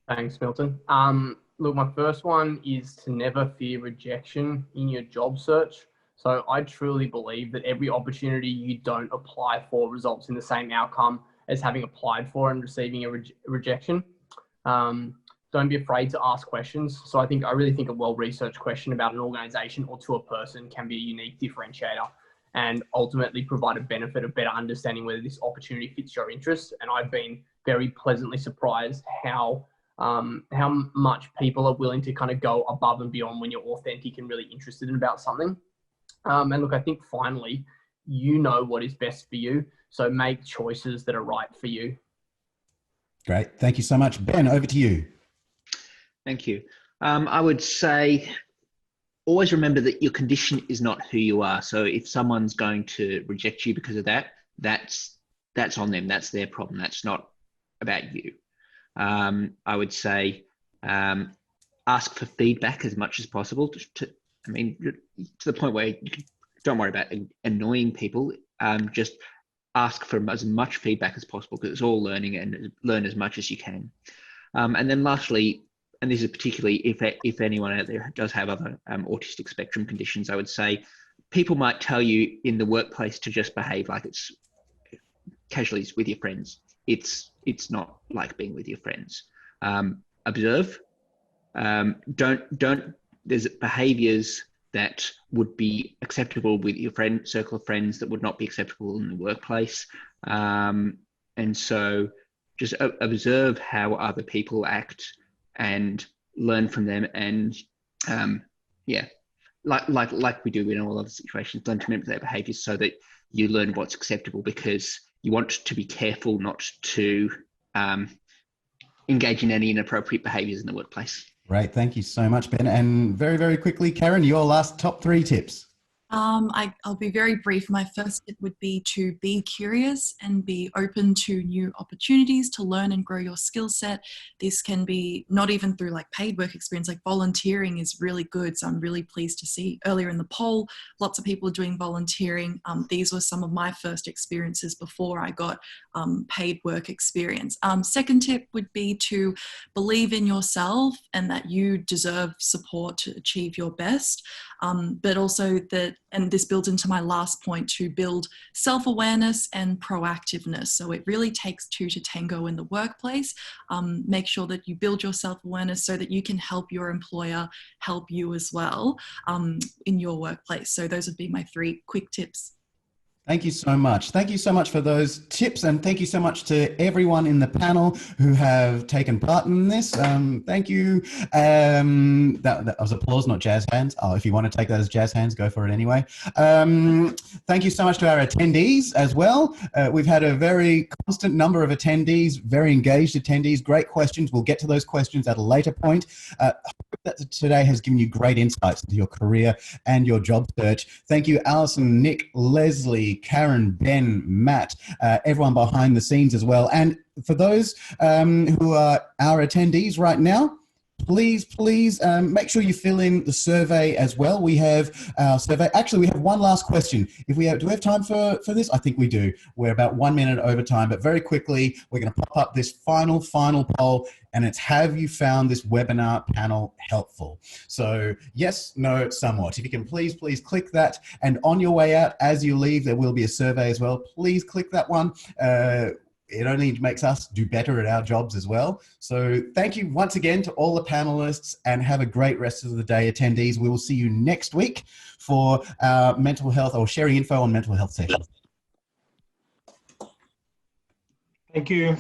Thanks, Milton. Look, my first one is to never fear rejection in your job search. So I truly believe that every opportunity you don't apply for results in the same outcome as having applied for and receiving a rejection. Don't be afraid to ask questions. So I really think a well-researched question about an organization or to a person can be a unique differentiator and ultimately provide a benefit of better understanding whether this opportunity fits your interests. And I've been very pleasantly surprised how much people are willing to kind of go above and beyond when you're authentic and really interested in about something. And look, I think finally, you know what is best for you. So make choices that are right for you. Great. Thank you so much. Ben, over to you. Thank you. I would say always remember that your condition is not who you are. So if someone's going to reject you because of that, that's on them. That's their problem. That's not about you. I would say ask for feedback as much as possible. To the point where you don't worry about annoying people. Just ask for as much feedback as possible, because it's all learning, and learn as much as you can. And then lastly, and this is particularly if anyone out there does have other autistic spectrum conditions, I would say people might tell you in the workplace to just behave like it's casually with your friends. It's not like being with your friends. Observe. Don't. There's behaviours that would be acceptable with your circle of friends that would not be acceptable in the workplace. And so just observe how other people act and learn from them. And like we do in all other situations, learn to mimic their behaviours so that you learn what's acceptable, because you want to be careful not to engage in any inappropriate behaviours in the workplace. Great, thank you so much, Ben. And very, very quickly, Karen, your last top 3 tips. I'll be very brief. My first tip would be to be curious and be open to new opportunities to learn and grow your skill set. This can be not even through like paid work experience, like volunteering is really good. So I'm really pleased to see earlier in the poll, lots of people are doing volunteering. These were some of my first experiences before I got paid work experience. Second tip would be to believe in yourself and that you deserve support to achieve your best. but also that, and this builds into my last point, to build self-awareness and proactiveness. So it really takes two to tango in the workplace. Make sure that you build your self-awareness so that you can help your employer help you as well in your workplace. So those would be my 3 quick tips. Thank you so much. Thank you so much for those tips, and thank you so much to everyone in the panel who have taken part in this. Thank you. That was applause, not jazz hands. Oh, if you want to take that as jazz hands, go for it anyway. Thank you so much to our attendees as well. We've had a very constant number of attendees, very engaged attendees, great questions. We'll get to those questions at a later point. I hope that today has given you great insights into your career and your job search. Thank you, Alison, Nick, Leslie, Karen, Ben, Matt, everyone behind the scenes as well. And for those who are our attendees right now, please make sure you fill in the survey as well. We have our survey. Actually, we have one last question. Do we have time for this? I think we do. We're about 1 minute over time, but very quickly, we're going to pop up this final poll, and it's, have you found this webinar panel helpful? So yes, no, somewhat. If you can please click that, and on your way out, as you leave, there will be a survey as well. Please click that one. It only makes us do better at our jobs as well. So thank you once again to all the panelists, and have a great rest of the day, attendees. We will see you next week for our mental health, or sharing info on mental health session. Thank you.